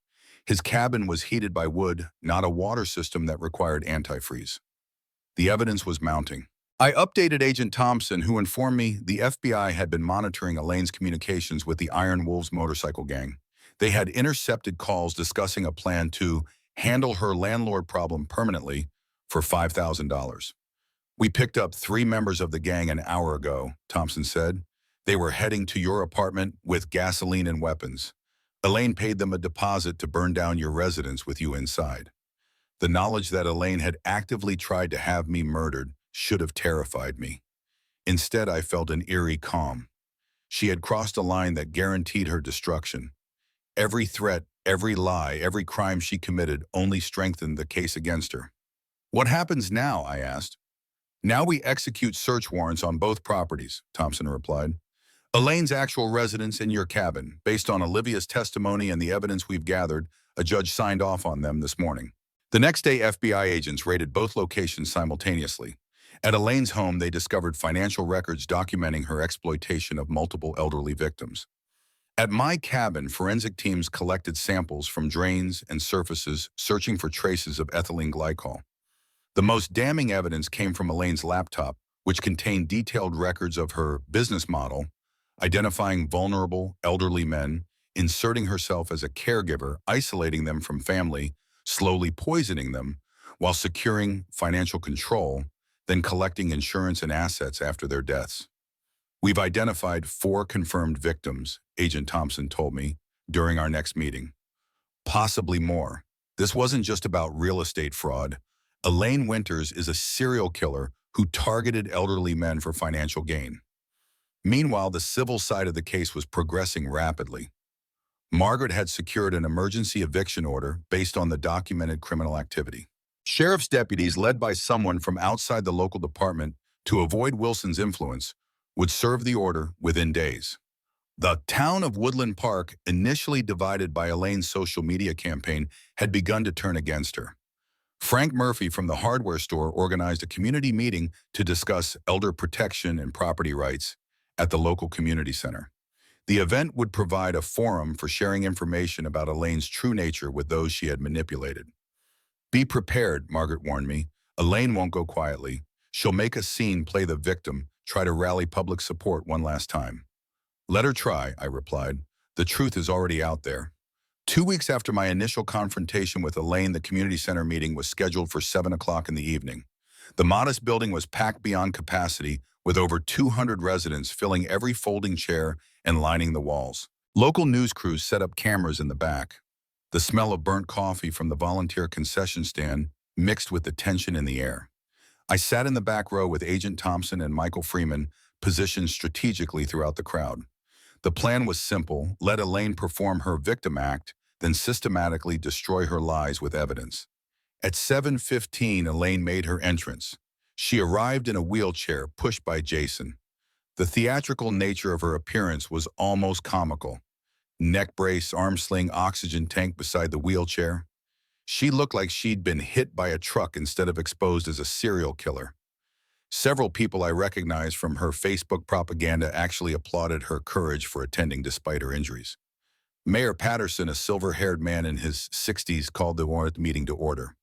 His cabin was heated by wood, not a water system that required antifreeze. The evidence was mounting. I updated Agent Thompson, who informed me the FBI had been monitoring Elaine's communications with the Iron Wolves motorcycle gang. They had intercepted calls discussing a plan to handle her landlord problem permanently for $5,000. We picked up 3 members of the gang an hour ago, Thompson said. They were heading to your apartment with gasoline and weapons. Elaine paid them a deposit to burn down your residence with you inside. The knowledge that Elaine had actively tried to have me murdered should have terrified me. Instead, I felt an eerie calm. She had crossed a line that guaranteed her destruction. Every threat, every lie, every crime she committed only strengthened the case against her. What happens now? I asked. Now we execute search warrants on both properties, Thompson replied. Elaine's actual residence and your cabin. Based on Olivia's testimony and the evidence we've gathered, a judge signed off on them this morning. The next day, FBI agents raided both locations simultaneously. At Elaine's home, they discovered financial records documenting her exploitation of multiple elderly victims. At my cabin, forensic teams collected samples from drains and surfaces, searching for traces of ethylene glycol. The most damning evidence came from Elaine's laptop, which contained detailed records of her business model, identifying vulnerable, elderly men, inserting herself as a caregiver, isolating them from family, slowly poisoning them, while securing financial control, then collecting insurance and assets after their deaths. We've identified 4 confirmed victims, Agent Thompson told me, during our next meeting. Possibly more. This wasn't just about real estate fraud. Elaine Winters is a serial killer who targeted elderly men for financial gain. Meanwhile, the civil side of the case was progressing rapidly. Margaret had secured an emergency eviction order based on the documented criminal activity. Sheriff's deputies, led by someone from outside the local department to avoid Wilson's influence, would serve the order within days. The town of Woodland Park, initially divided by Elaine's social media campaign, had begun to turn against her. Frank Murphy from the hardware store organized a community meeting to discuss elder protection and property rights at the local community center. The event would provide a forum for sharing information about Elaine's true nature with those she had manipulated. Be prepared, Margaret warned me. Elaine won't go quietly. She'll make a scene, play the victim, try to rally public support one last time. Let her try, I replied. The truth is already out there. 2 weeks after my initial confrontation with Elaine, the community center meeting was scheduled for 7 o'clock in the evening. The modest building was packed beyond capacity, with over 200 residents filling every folding chair and lining the walls. Local news crews set up cameras in the back. The smell of burnt coffee from the volunteer concession stand mixed with the tension in the air. I sat in the back row with Agent Thompson and Michael Freeman, positioned strategically throughout the crowd. The plan was simple: let Elaine perform her victim act, then systematically destroy her lies with evidence. At 7:15, Elaine made her entrance. She arrived in a wheelchair, pushed by Jason. The theatrical nature of her appearance was almost comical. Neck brace, arm sling, oxygen tank beside the wheelchair. She looked like she'd been hit by a truck instead of exposed as a serial killer. Several people I recognized from her Facebook propaganda actually applauded her courage for attending despite her injuries. Mayor Patterson, a silver-haired man in his 60s, called the meeting to order.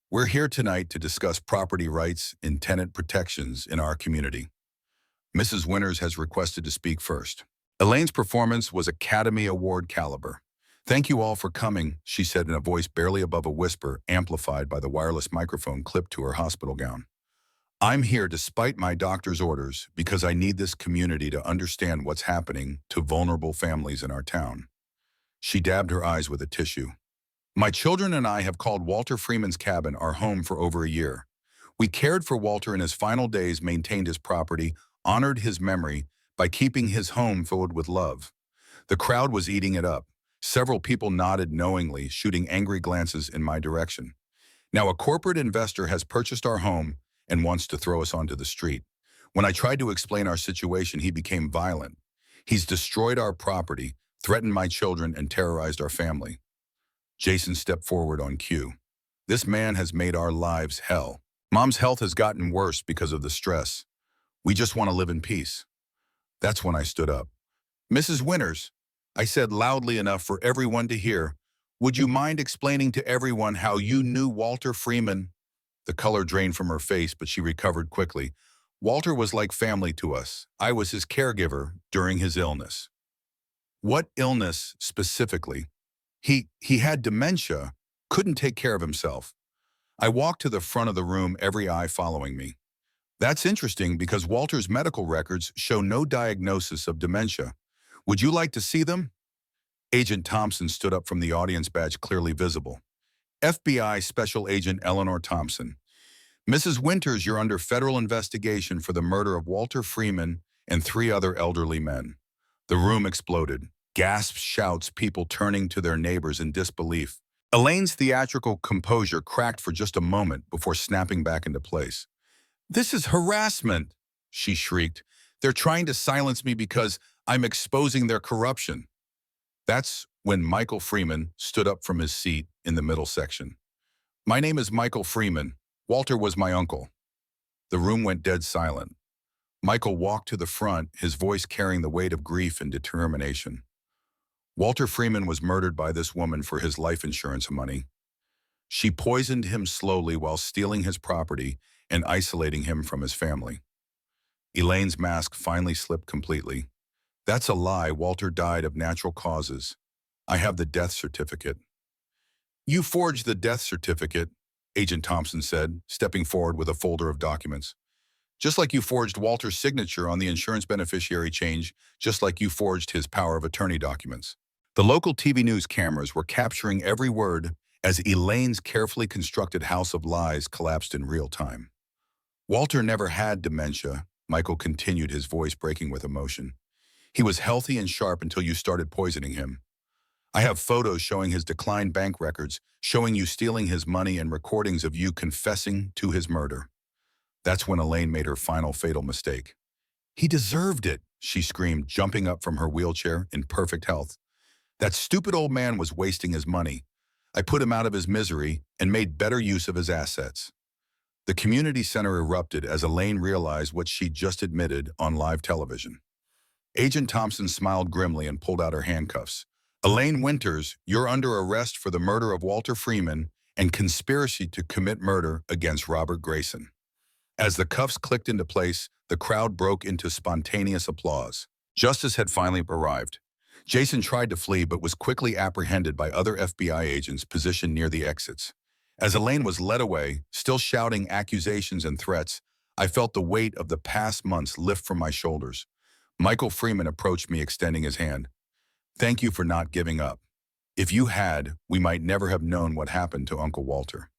We're here tonight to discuss property rights and tenant protections in our community. Mrs. Winters has requested to speak first. Elaine's performance was Academy Award caliber. Thank you all for coming, she said in a voice barely above a whisper, amplified by the wireless microphone clipped to her hospital gown. I'm here despite my doctor's orders because I need this community to understand what's happening to vulnerable families in our town. She dabbed her eyes with a tissue. My children and I have called Walter Freeman's cabin our home for over a year. We cared for Walter in his final days, maintained his property, honored his memory by keeping his home filled with love. The crowd was eating it up. Several people nodded knowingly, shooting angry glances in my direction. Now, a corporate investor has purchased our home and wants to throw us onto the street. When I tried to explain our situation, he became violent. He's destroyed our property, threatened my children, and terrorized our family. Jason stepped forward on cue. This man has made our lives hell. Mom's health has gotten worse because of the stress. We just want to live in peace. That's when I stood up. Mrs. Winters, I said loudly enough for everyone to hear, would you mind explaining to everyone how you knew Walter Freeman? The color drained from her face, but she recovered quickly. Walter was like family to us. I was his caregiver during his illness. What illness specifically? He had dementia, couldn't take care of himself. I walked to the front of the room, every eye following me. That's interesting because Walter's medical records show no diagnosis of dementia. Would you like to see them? Agent Thompson stood up from the audience, badge clearly visible. FBI Special Agent Eleanor Thompson. Mrs. Winters, you're under federal investigation for the murder of Walter Freeman and 3 other elderly men. The room exploded. Gasps, shouts, people turning to their neighbors in disbelief. Elaine's theatrical composure cracked for just a moment before snapping back into place. This is harassment, she shrieked. They're trying to silence me because I'm exposing their corruption. That's when Michael Freeman stood up from his seat in the middle section. My name is Michael Freeman. Walter was my uncle. The room went dead silent. Michael walked to the front, his voice carrying the weight of grief and determination. Walter Freeman was murdered by this woman for his life insurance money. She poisoned him slowly while stealing his property and isolating him from his family. Elaine's mask finally slipped completely. That's a lie. Walter died of natural causes. I have the death certificate. You forged the death certificate, Agent Thompson said, stepping forward with a folder of documents. Just like you forged Walter's signature on the insurance beneficiary change, just like you forged his power of attorney documents. The local TV news cameras were capturing every word as Elaine's carefully constructed house of lies collapsed in real time. Walter never had dementia, Michael continued, his voice breaking with emotion. He was healthy and sharp until you started poisoning him. I have photos showing his declined bank records, showing you stealing his money, and recordings of you confessing to his murder. That's when Elaine made her final fatal mistake. He deserved it, she screamed, jumping up from her wheelchair in perfect health. That stupid old man was wasting his money. I put him out of his misery and made better use of his assets. The community center erupted as Elaine realized what she'd just admitted on live television. Agent Thompson smiled grimly and pulled out her handcuffs. Elaine Winters, you're under arrest for the murder of Walter Freeman and conspiracy to commit murder against Robert Grayson. As the cuffs clicked into place, the crowd broke into spontaneous applause. Justice had finally arrived. Jason tried to flee but was quickly apprehended by other FBI agents positioned near the exits. As Elaine was led away, still shouting accusations and threats, I felt the weight of the past months lift from my shoulders. Michael Freeman approached me, extending his hand. Thank you for not giving up. If you had, we might never have known what happened to Uncle Walter.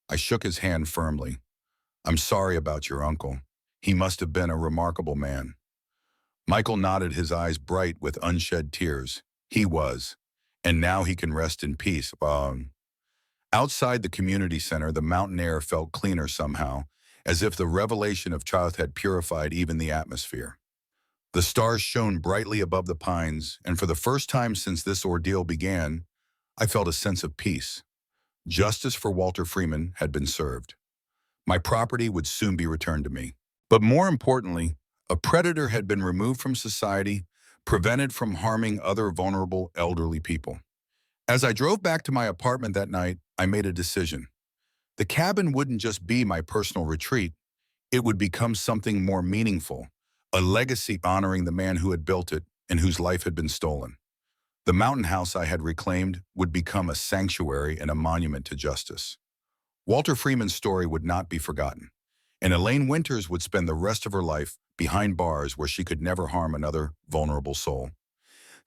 I shook his hand firmly. I'm sorry about your uncle. He must have been a remarkable man. Michael nodded, his eyes bright with unshed tears. He was. And now he can rest in peace. Outside the community center, the mountain air felt cleaner somehow, as if the revelation of childhood had purified even the atmosphere. The stars shone brightly above the pines, and for the first time since this ordeal began, I felt a sense of peace. Justice for Walter Freeman had been served. My property would soon be returned to me. But more importantly, a predator had been removed from society, prevented from harming other vulnerable elderly people. As I drove back to my apartment that night, I made a decision. The cabin wouldn't just be my personal retreat, it would become something more meaningful, a legacy honoring the man who had built it and whose life had been stolen. The mountain house I had reclaimed would become a sanctuary and a monument to justice. Walter Freeman's story would not be forgotten, and Elaine Winters would spend the rest of her life behind bars where she could never harm another vulnerable soul.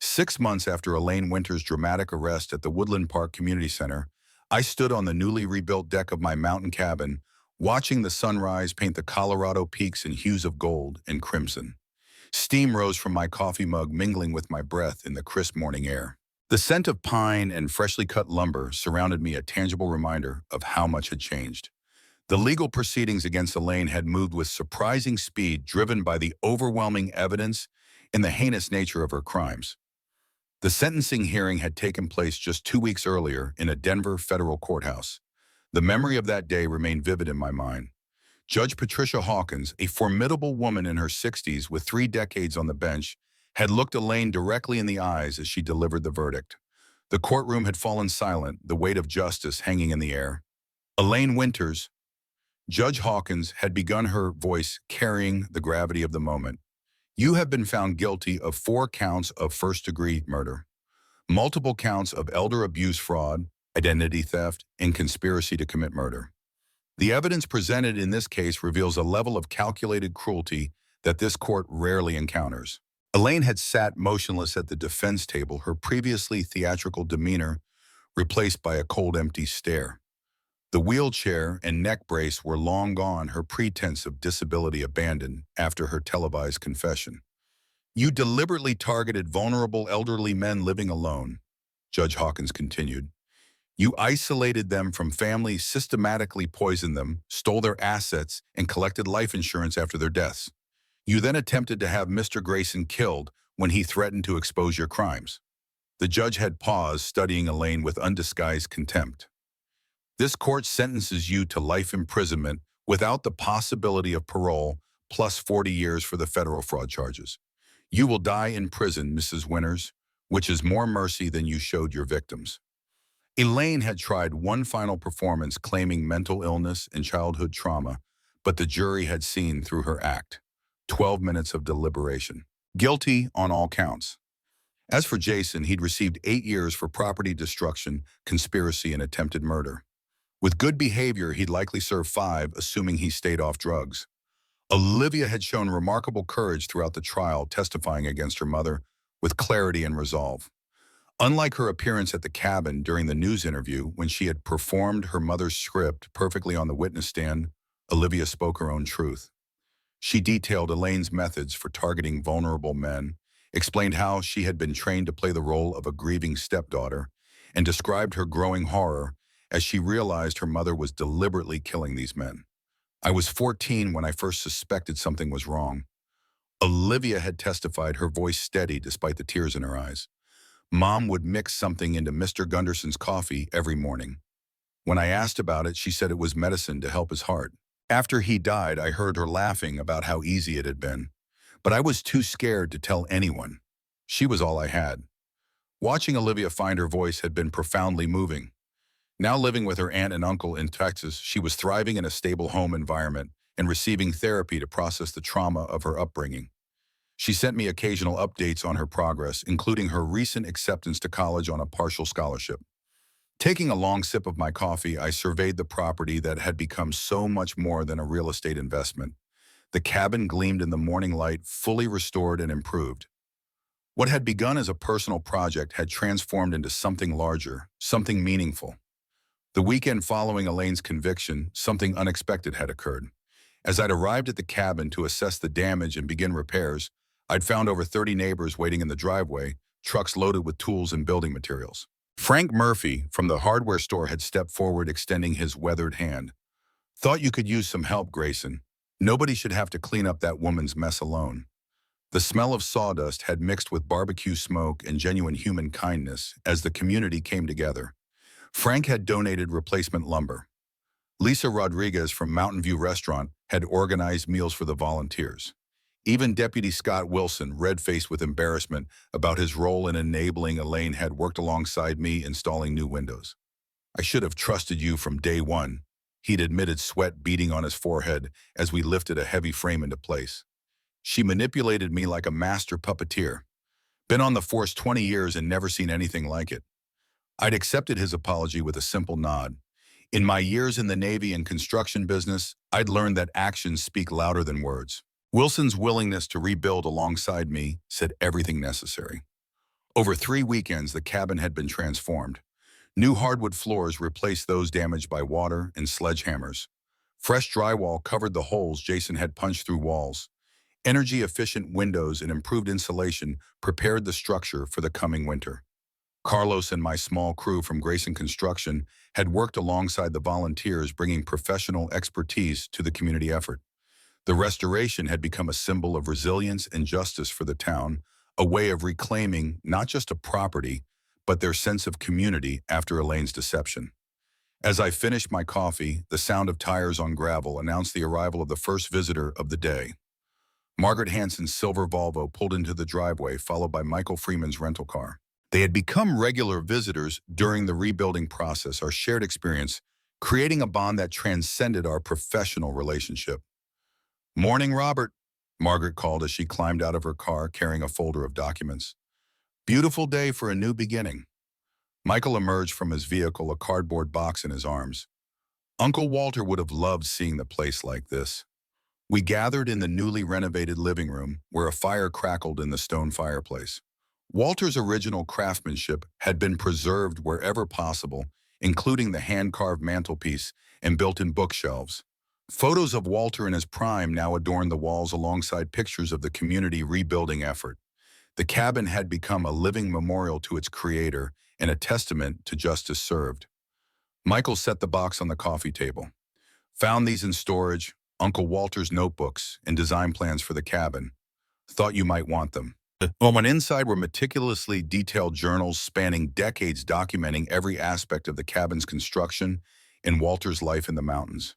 6 months after Elaine Winters' dramatic arrest at the Woodland Park Community Center, I stood on the newly rebuilt deck of my mountain cabin, watching the sunrise paint the Colorado peaks in hues of gold and crimson. Steam rose from my coffee mug, mingling with my breath in the crisp morning air. The scent of pine and freshly cut lumber surrounded me, a tangible reminder of how much had changed. The legal proceedings against Elaine had moved with surprising speed, driven by the overwhelming evidence and the heinous nature of her crimes. The sentencing hearing had taken place just 2 weeks earlier in a Denver federal courthouse. The memory of that day remained vivid in my mind. Judge Patricia Hawkins, a formidable woman in her 60s with 3 decades on the bench, had looked Elaine directly in the eyes as she delivered the verdict. The courtroom had fallen silent, the weight of justice hanging in the air. Elaine Winters, Judge Hawkins, had begun, her voice carrying the gravity of the moment. You have been found guilty of 4 counts of first-degree murder, multiple counts of elder abuse fraud, identity theft, and conspiracy to commit murder. The evidence presented in this case reveals a level of calculated cruelty that this court rarely encounters. Elaine had sat motionless at the defense table, her previously theatrical demeanor replaced by a cold, empty stare. The wheelchair and neck brace were long gone, her pretense of disability abandoned after her televised confession. You deliberately targeted vulnerable elderly men living alone, Judge Hawkins continued. You isolated them from family, systematically poisoned them, stole their assets, and collected life insurance after their deaths. You then attempted to have Mr. Grayson killed when he threatened to expose your crimes. The judge had paused, studying Elaine with undisguised contempt. This court sentences you to life imprisonment without the possibility of parole, plus 40 years for the federal fraud charges. You will die in prison, Mrs. Winters, which is more mercy than you showed your victims. Elaine had tried one final performance, claiming mental illness and childhood trauma, but the jury had seen through her act. 12 minutes of deliberation. Guilty on all counts. As for Jason, he'd received 8 years for property destruction, conspiracy, and attempted murder. With good behavior, he'd likely serve 5, assuming he stayed off drugs. Olivia had shown remarkable courage throughout the trial, testifying against her mother with clarity and resolve. Unlike her appearance at the cabin during the news interview, when she had performed her mother's script perfectly on the witness stand, Olivia spoke her own truth. She detailed Elaine's methods for targeting vulnerable men, explained how she had been trained to play the role of a grieving stepdaughter, and described her growing horror as she realized her mother was deliberately killing these men. I was 14 when I first suspected something was wrong. Olivia had testified, her voice steady despite the tears in her eyes. Mom would mix something into Mr. Gunderson's coffee every morning. When I asked about it, she said it was medicine to help his heart. After he died, I heard her laughing about how easy it had been. But I was too scared to tell anyone. She was all I had. Watching Olivia find her voice had been profoundly moving. Now living with her aunt and uncle in Texas, she was thriving in a stable home environment and receiving therapy to process the trauma of her upbringing. She sent me occasional updates on her progress, including her recent acceptance to college on a partial scholarship. Taking a long sip of my coffee, I surveyed the property that had become so much more than a real estate investment. The cabin gleamed in the morning light, fully restored and improved. What had begun as a personal project had transformed into something larger, something meaningful. The weekend following Elaine's conviction, something unexpected had occurred. As I'd arrived at the cabin to assess the damage and begin repairs, I'd found over 30 neighbors waiting in the driveway, trucks loaded with tools and building materials. Frank Murphy from the hardware store had stepped forward, extending his weathered hand. Thought you could use some help, Grayson. Nobody should have to clean up that woman's mess alone. The smell of sawdust had mixed with barbecue smoke and genuine human kindness as the community came together. Frank had donated replacement lumber. Lisa Rodriguez from Mountain View Restaurant had organized meals for the volunteers. Even Deputy Scott Wilson, red-faced with embarrassment about his role in enabling Elaine, had worked alongside me installing new windows. I should have trusted you from day one, he'd admitted, sweat beading on his forehead as we lifted a heavy frame into place. She manipulated me like a master puppeteer. Been on the force 20 years and never seen anything like it. I'd accepted his apology with a simple nod. In my years in the Navy and construction business, I'd learned that actions speak louder than words. Wilson's willingness to rebuild alongside me said everything necessary. Over 3 weekends, the cabin had been transformed. New hardwood floors replaced those damaged by water and sledgehammers. Fresh drywall covered the holes Jason had punched through walls. Energy-efficient windows and improved insulation prepared the structure for the coming winter. Carlos and my small crew from Grayson Construction had worked alongside the volunteers, bringing professional expertise to the community effort. The restoration had become a symbol of resilience and justice for the town, a way of reclaiming not just a property, but their sense of community after Elaine's deception. As I finished my coffee, the sound of tires on gravel announced the arrival of the first visitor of the day. Margaret Hanson's silver Volvo pulled into the driveway, followed by Michael Freeman's rental car. They had become regular visitors during the rebuilding process, our shared experience, creating a bond that transcended our professional relationship. "Morning, Robert," Margaret called as she climbed out of her car carrying a folder of documents. "Beautiful day for a new beginning." Michael emerged from his vehicle, a cardboard box in his arms. "Uncle Walter would have loved seeing the place like this." We gathered in the newly renovated living room, where a fire crackled in the stone fireplace. Walter's original craftsmanship had been preserved wherever possible, including the hand-carved mantelpiece and built-in bookshelves. Photos of Walter in his prime now adorned the walls alongside pictures of the community rebuilding effort. The cabin had become a living memorial to its creator and a testament to justice served. Michael set the box on the coffee table. "Found these in storage, Uncle Walter's notebooks and design plans for the cabin. Thought you might want them." On inside were meticulously detailed journals spanning decades documenting every aspect of the cabin's construction and Walter's life in the mountains.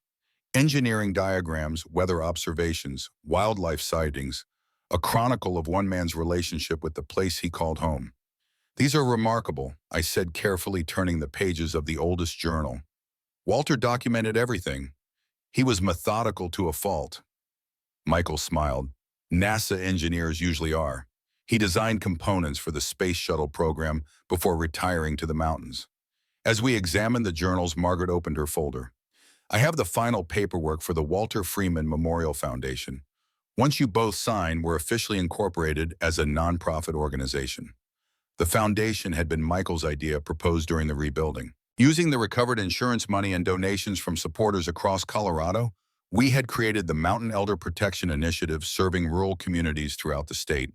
Engineering diagrams, weather observations, wildlife sightings, a chronicle of one man's relationship with the place he called home. "These are remarkable," I said, carefully turning the pages of the oldest journal. "Walter documented everything. He was methodical to a fault." Michael smiled. "NASA engineers usually are. He designed components for the space shuttle program before retiring to the mountains." As we examined the journals, Margaret opened her folder. "I have the final paperwork for the Walter Freeman Memorial Foundation. Once you both sign, we're officially incorporated as a nonprofit organization." The foundation had been Michael's idea, proposed during the rebuilding. Using the recovered insurance money and donations from supporters across Colorado, we had created the Mountain Elder Protection Initiative, serving rural communities throughout the state.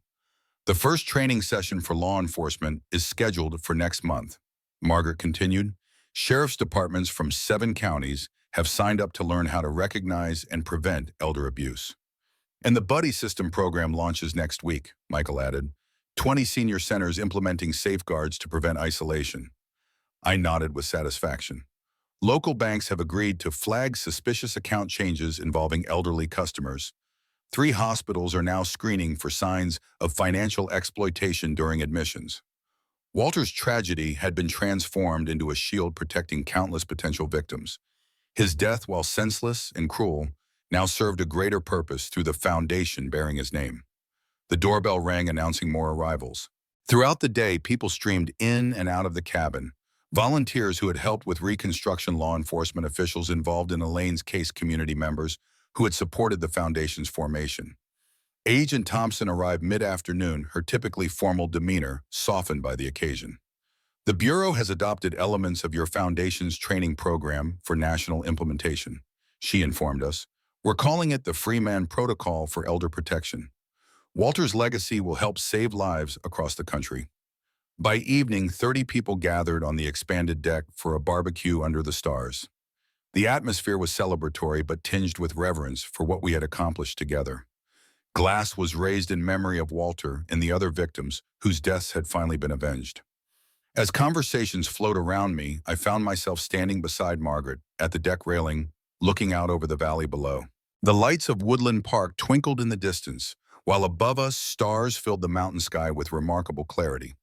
"The first training session for law enforcement is scheduled for next month," Margaret continued. "Sheriff's departments from 7 counties have signed up to learn how to recognize and prevent elder abuse. And the Buddy System program launches next week," Michael added. 20 senior centers implementing safeguards to prevent isolation." I nodded with satisfaction. "Local banks have agreed to flag suspicious account changes involving elderly customers. 3 hospitals are now screening for signs of financial exploitation during admissions." Walter's tragedy had been transformed into a shield protecting countless potential victims. His death, while senseless and cruel, now served a greater purpose through the foundation bearing his name. The doorbell rang, announcing more arrivals. Throughout the day, people streamed in and out of the cabin. Volunteers who had helped with reconstruction, law enforcement officials involved in Elaine's case, community members who had supported the foundation's formation. Agent Thompson arrived mid-afternoon, her typically formal demeanor softened by the occasion. "The Bureau has adopted elements of your foundation's training program for national implementation," she informed us. "We're calling it the Freeman Protocol for Elder Protection. Walter's legacy will help save lives across the country." By evening, 30 people gathered on the expanded deck for a barbecue under the stars. The atmosphere was celebratory but tinged with reverence for what we had accomplished together. Glass was raised in memory of Walter and the other victims whose deaths had finally been avenged. As conversations flowed around me, I found myself standing beside Margaret at the deck railing, looking out over the valley below. The lights of Woodland Park twinkled in the distance, while above us stars filled the mountain sky with remarkable clarity.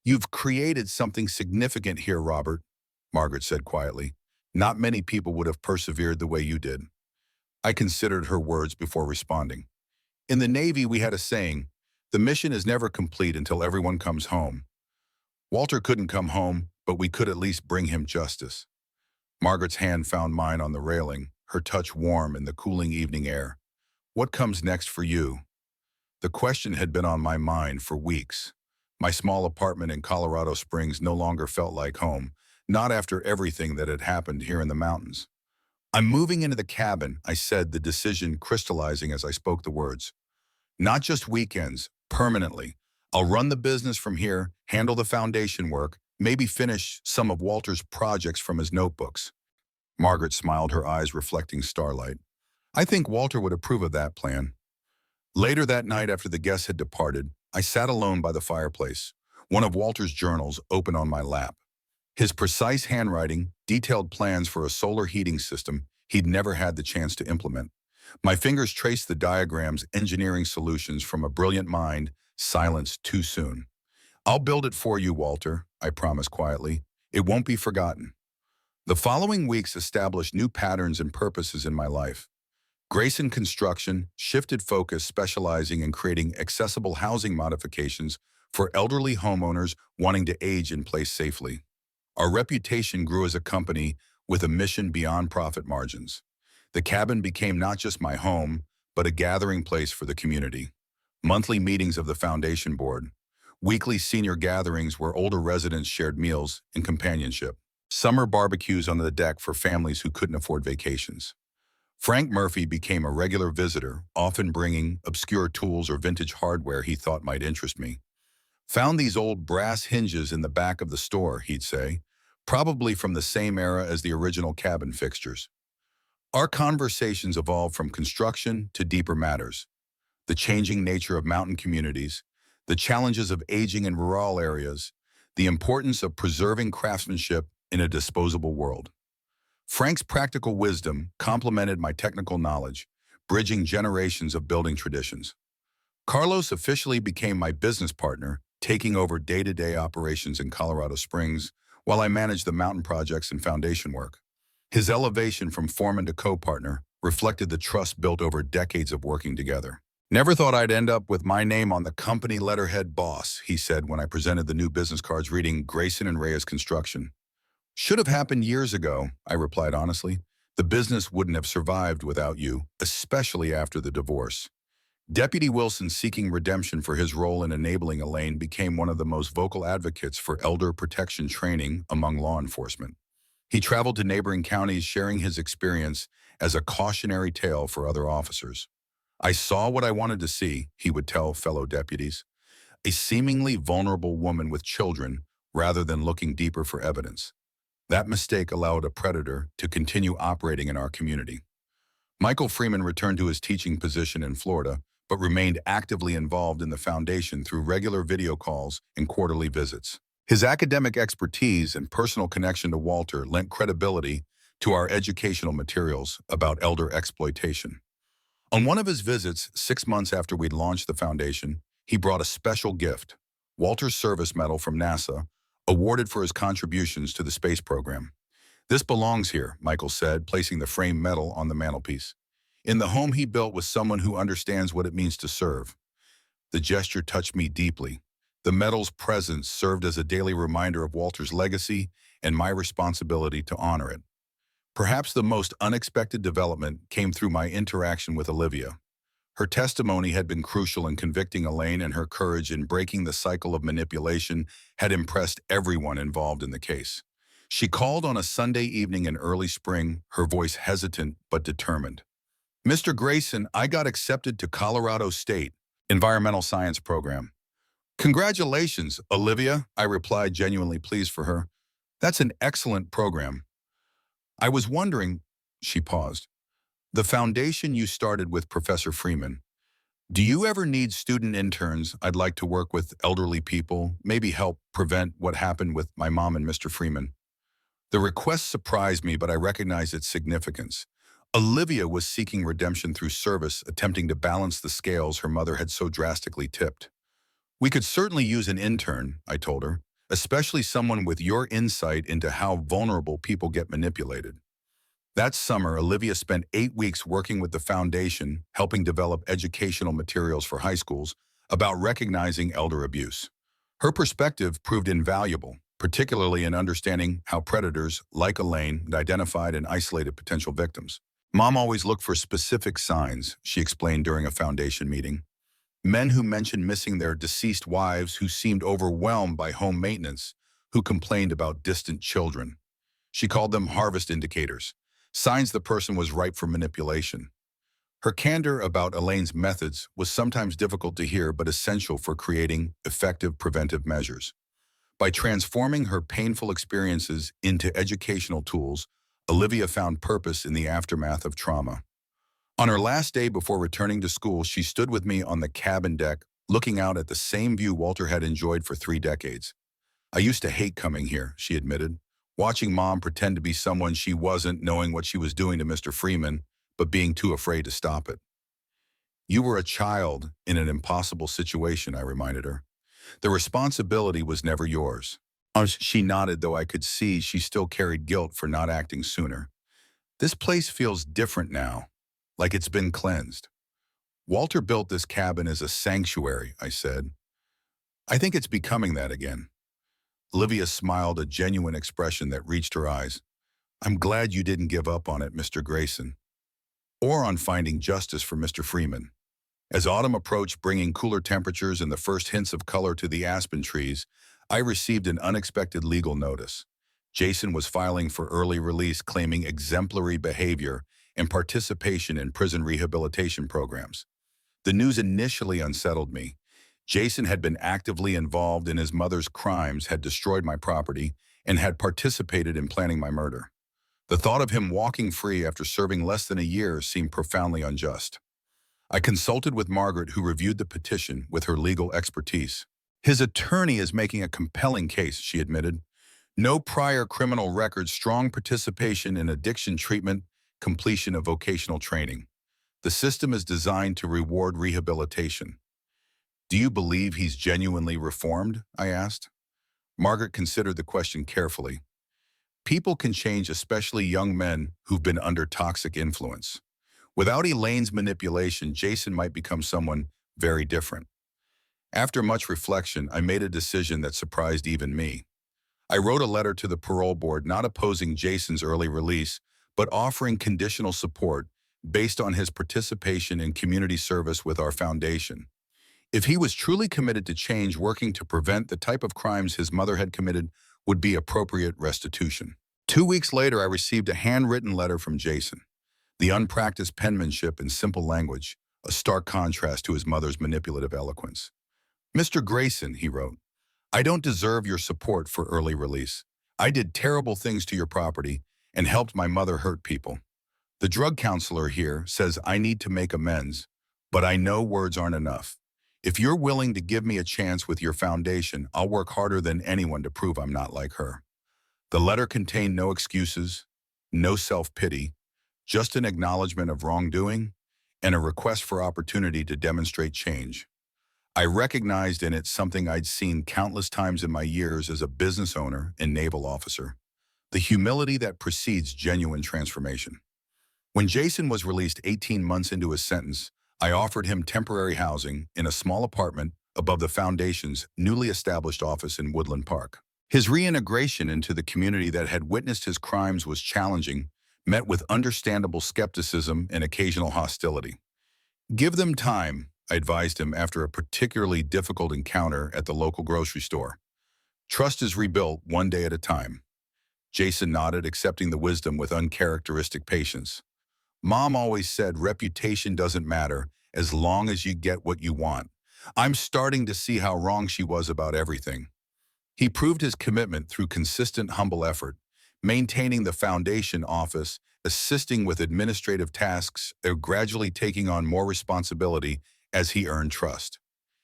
"You've created something significant here, Robert," Margaret said quietly. "Not many people would have persevered the way you did." I considered her words before responding. "In the Navy, we had a saying, 'The mission is never complete until everyone comes home.' Walter couldn't come home, but we could at least bring him justice." Margaret's hand found mine on the railing, her touch warm in the cooling evening air. "What comes next for you?" The question had been on my mind for weeks. My small apartment in Colorado Springs no longer felt like home, not after everything that had happened here in the mountains. "I'm moving into the cabin," I said, the decision crystallizing as I spoke the words. "Not just weekends, permanently. I'll run the business from here, handle the foundation work, maybe finish some of Walter's projects from his notebooks. Margaret smiled, her eyes reflecting starlight. I think Walter would approve of that plan. Later that night, after the guests had departed, I sat alone by the fireplace, one of Walter's journals open on my lap. His precise handwriting detailed plans for a solar heating system he'd never had the chance to implement. My fingers traced the diagrams, engineering solutions from a brilliant mind silenced too soon. I'll build it for you, Walter, I promised quietly. It won't be forgotten. The following weeks established new patterns and purposes in my life. Grayson Construction shifted focus, specializing in creating accessible housing modifications for elderly homeowners wanting to age in place safely. Our reputation grew as a company with a mission beyond profit margins. The cabin became not just my home, but a gathering place for the community. Monthly meetings of the foundation board, weekly senior gatherings where older residents shared meals and companionship, summer barbecues on the deck for families who couldn't afford vacations. Frank Murphy became a regular visitor, often bringing obscure tools or vintage hardware he thought might interest me. Found these old brass hinges in the back of the store, he'd say, probably from the same era as the original cabin fixtures. Our conversations evolved from construction to deeper matters: the changing nature of mountain communities, the challenges of aging in rural areas, the importance of preserving craftsmanship in a disposable world. Frank's practical wisdom complemented my technical knowledge, bridging generations of building traditions. Carlos officially became my business partner, taking over day-to-day operations in Colorado Springs while I managed the mountain projects and foundation work. His elevation from foreman to co-partner reflected the trust built over decades of working together. Never thought I'd end up with my name on the company letterhead, boss, he said when I presented the new business cards reading Grayson and Reyes Construction. Should have happened years ago, I replied honestly. The business wouldn't have survived without you, especially after the divorce. Deputy Wilson, seeking redemption for his role in enabling Elaine, became one of the most vocal advocates for elder protection training among law enforcement. He traveled to neighboring counties, sharing his experience as a cautionary tale for other officers. I saw what I wanted to see, he would tell fellow deputies, a seemingly vulnerable woman with children rather than looking deeper for evidence. That mistake allowed a predator to continue operating in our community. Michael Freeman returned to his teaching position in Florida, but remained actively involved in the foundation through regular video calls and quarterly visits. His academic expertise and personal connection to Walter lent credibility to our educational materials about elder exploitation. On one of his visits, 6 months after we'd launched the foundation, he brought a special gift: Walter's Service Medal from NASA, awarded for his contributions to the space program. This belongs here, Michael said, placing the framed medal on the mantelpiece. In the home he built with someone who understands what it means to serve. The gesture touched me deeply. The medal's presence served as a daily reminder of Walter's legacy and my responsibility to honor it. Perhaps the most unexpected development came through my interaction with Olivia. Her testimony had been crucial in convicting Elaine, and her courage in breaking the cycle of manipulation had impressed everyone involved in the case. She called on a Sunday evening in early spring, her voice hesitant but determined. "Mr. Grayson, I got accepted to Colorado State Environmental Science program." "Congratulations, Olivia," I replied, genuinely pleased for her. "That's an excellent program." "I was wondering," she paused, "the foundation you started with Professor Freeman, do you ever need student interns? I'd like to work with elderly people, maybe help prevent what happened with my mom and Mr. Freeman." The request surprised me, but I recognized its significance. Olivia was seeking redemption through service, attempting to balance the scales her mother had so drastically tipped. "We could certainly use an intern," I told her, "especially someone with your insight into how vulnerable people get manipulated." That summer, Olivia spent 8 weeks working with the foundation, helping develop educational materials for high schools about recognizing elder abuse. Her perspective proved invaluable, particularly in understanding how predators, like Elaine, had identified and isolated potential victims. "Mom always looked for specific signs," she explained during a foundation meeting. "Men who mentioned missing their deceased wives, who seemed overwhelmed by home maintenance, who complained about distant children. She called them harvest indicators, signs the person was ripe for manipulation." Her candor about Elaine's methods was sometimes difficult to hear but essential for creating effective preventive measures. By transforming her painful experiences into educational tools, Olivia found purpose in the aftermath of trauma. On her last day before returning to school, she stood with me on the cabin deck, looking out at the same view Walter had enjoyed for 3 decades. I used to hate coming here, she admitted, watching Mom pretend to be someone she wasn't, knowing what she was doing to Mr. Freeman, but being too afraid to stop it. You were a child in an impossible situation, I reminded her. The responsibility was never yours. She nodded, though I could see she still carried guilt for not acting sooner. This place feels different now, like it's been cleansed. Walter built this cabin as a sanctuary, I said. I think it's becoming that again. Olivia smiled, a genuine expression that reached her eyes. I'm glad you didn't give up on it, Mr. Grayson, or on finding justice for Mr. Freeman. As autumn approached, bringing cooler temperatures and the first hints of color to the aspen trees, I received an unexpected legal notice. Jason was filing for early release, claiming exemplary behavior and participation in prison rehabilitation programs. The news initially unsettled me. Jason had been actively involved in his mother's crimes, had destroyed my property, and had participated in planning my murder. The thought of him walking free after serving less than a year seemed profoundly unjust. I consulted with Margaret, who reviewed the petition with her legal expertise. His attorney is making a compelling case, she admitted. No prior criminal record, strong participation in addiction treatment, completion of vocational training. The system is designed to reward rehabilitation. Do you believe he's genuinely reformed? I asked. Margaret considered the question carefully. People can change, especially young men who've been under toxic influence. Without Elaine's manipulation, Jason might become someone very different. After much reflection, I made a decision that surprised even me. I wrote a letter to the parole board, not opposing Jason's early release, but offering conditional support based on his participation in community service with our foundation. If he was truly committed to change, working to prevent the type of crimes his mother had committed would be appropriate restitution. 2 weeks later, I received a handwritten letter from Jason. The unpracticed penmanship and simple language, a stark contrast to his mother's manipulative eloquence. Mr. Grayson, he wrote, I don't deserve your support for early release. I did terrible things to your property and helped my mother hurt people. The drug counselor here says I need to make amends, but I know words aren't enough. If you're willing to give me a chance with your foundation, I'll work harder than anyone to prove I'm not like her. The letter contained no excuses, no self-pity, just an acknowledgement of wrongdoing and a request for opportunity to demonstrate change. I recognized in it something I'd seen countless times in my years as a business owner and naval officer: the humility that precedes genuine transformation. When Jason was released 18 months into his sentence, I offered him temporary housing in a small apartment above the Foundation's newly established office in Woodland Park. His reintegration into the community that had witnessed his crimes was challenging, met with understandable skepticism and occasional hostility. Give them time, I advised him after a particularly difficult encounter at the local grocery store. Trust is rebuilt one day at a time. Jason nodded, accepting the wisdom with uncharacteristic patience. Mom always said reputation doesn't matter as long as you get what you want. I'm starting to see how wrong she was about everything. He proved his commitment through consistent, humble effort, maintaining the foundation office, assisting with administrative tasks, and gradually taking on more responsibility as he earned trust.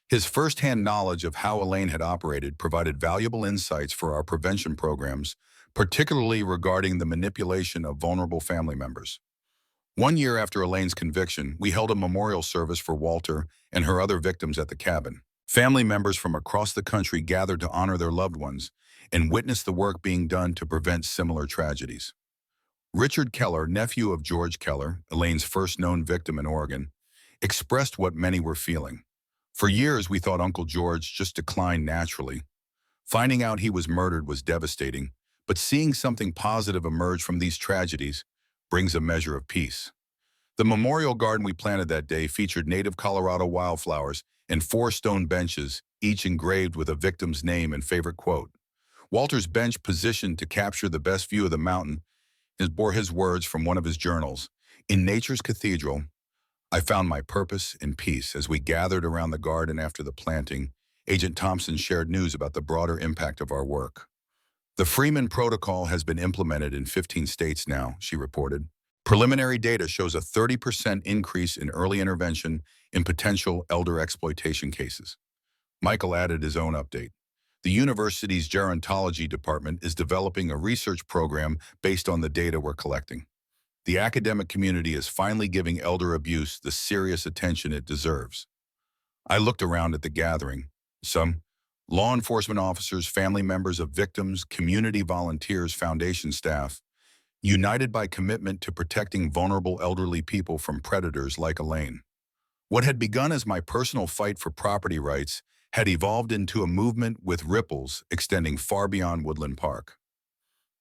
His firsthand knowledge of how Elaine had operated provided valuable insights for our prevention programs, particularly regarding the manipulation of vulnerable family members. 1 year after Elaine's conviction, we held a memorial service for Walter and her other victims at the cabin. Family members from across the country gathered to honor their loved ones and witness the work being done to prevent similar tragedies. Richard Keller, nephew of George Keller, Elaine's first known victim in Oregon, expressed what many were feeling. For years, we thought Uncle George just declined naturally. Finding out he was murdered was devastating, but seeing something positive emerge from these tragedies brings a measure of peace. The memorial garden we planted that day featured native Colorado wildflowers and 4 stone benches, each engraved with a victim's name and favorite quote. Walter's bench, positioned to capture the best view of the mountain, bore his words from one of his journals. In nature's cathedral, I found my purpose and peace. As we gathered around the garden after the planting, Agent Thompson shared news about the broader impact of our work. The Freeman Protocol has been implemented in 15 states now, she reported. Preliminary data shows a 30% increase in early intervention in potential elder exploitation cases. Michael added his own update. The university's gerontology department is developing a research program based on the data we're collecting. The academic community is finally giving elder abuse the serious attention it deserves. I looked around at the gathering. Some law enforcement officers, family members of victims, community volunteers, foundation staff, united by commitment to protecting vulnerable elderly people from predators like Elaine. What had begun as my personal fight for property rights had evolved into a movement with ripples extending far beyond Woodland Park.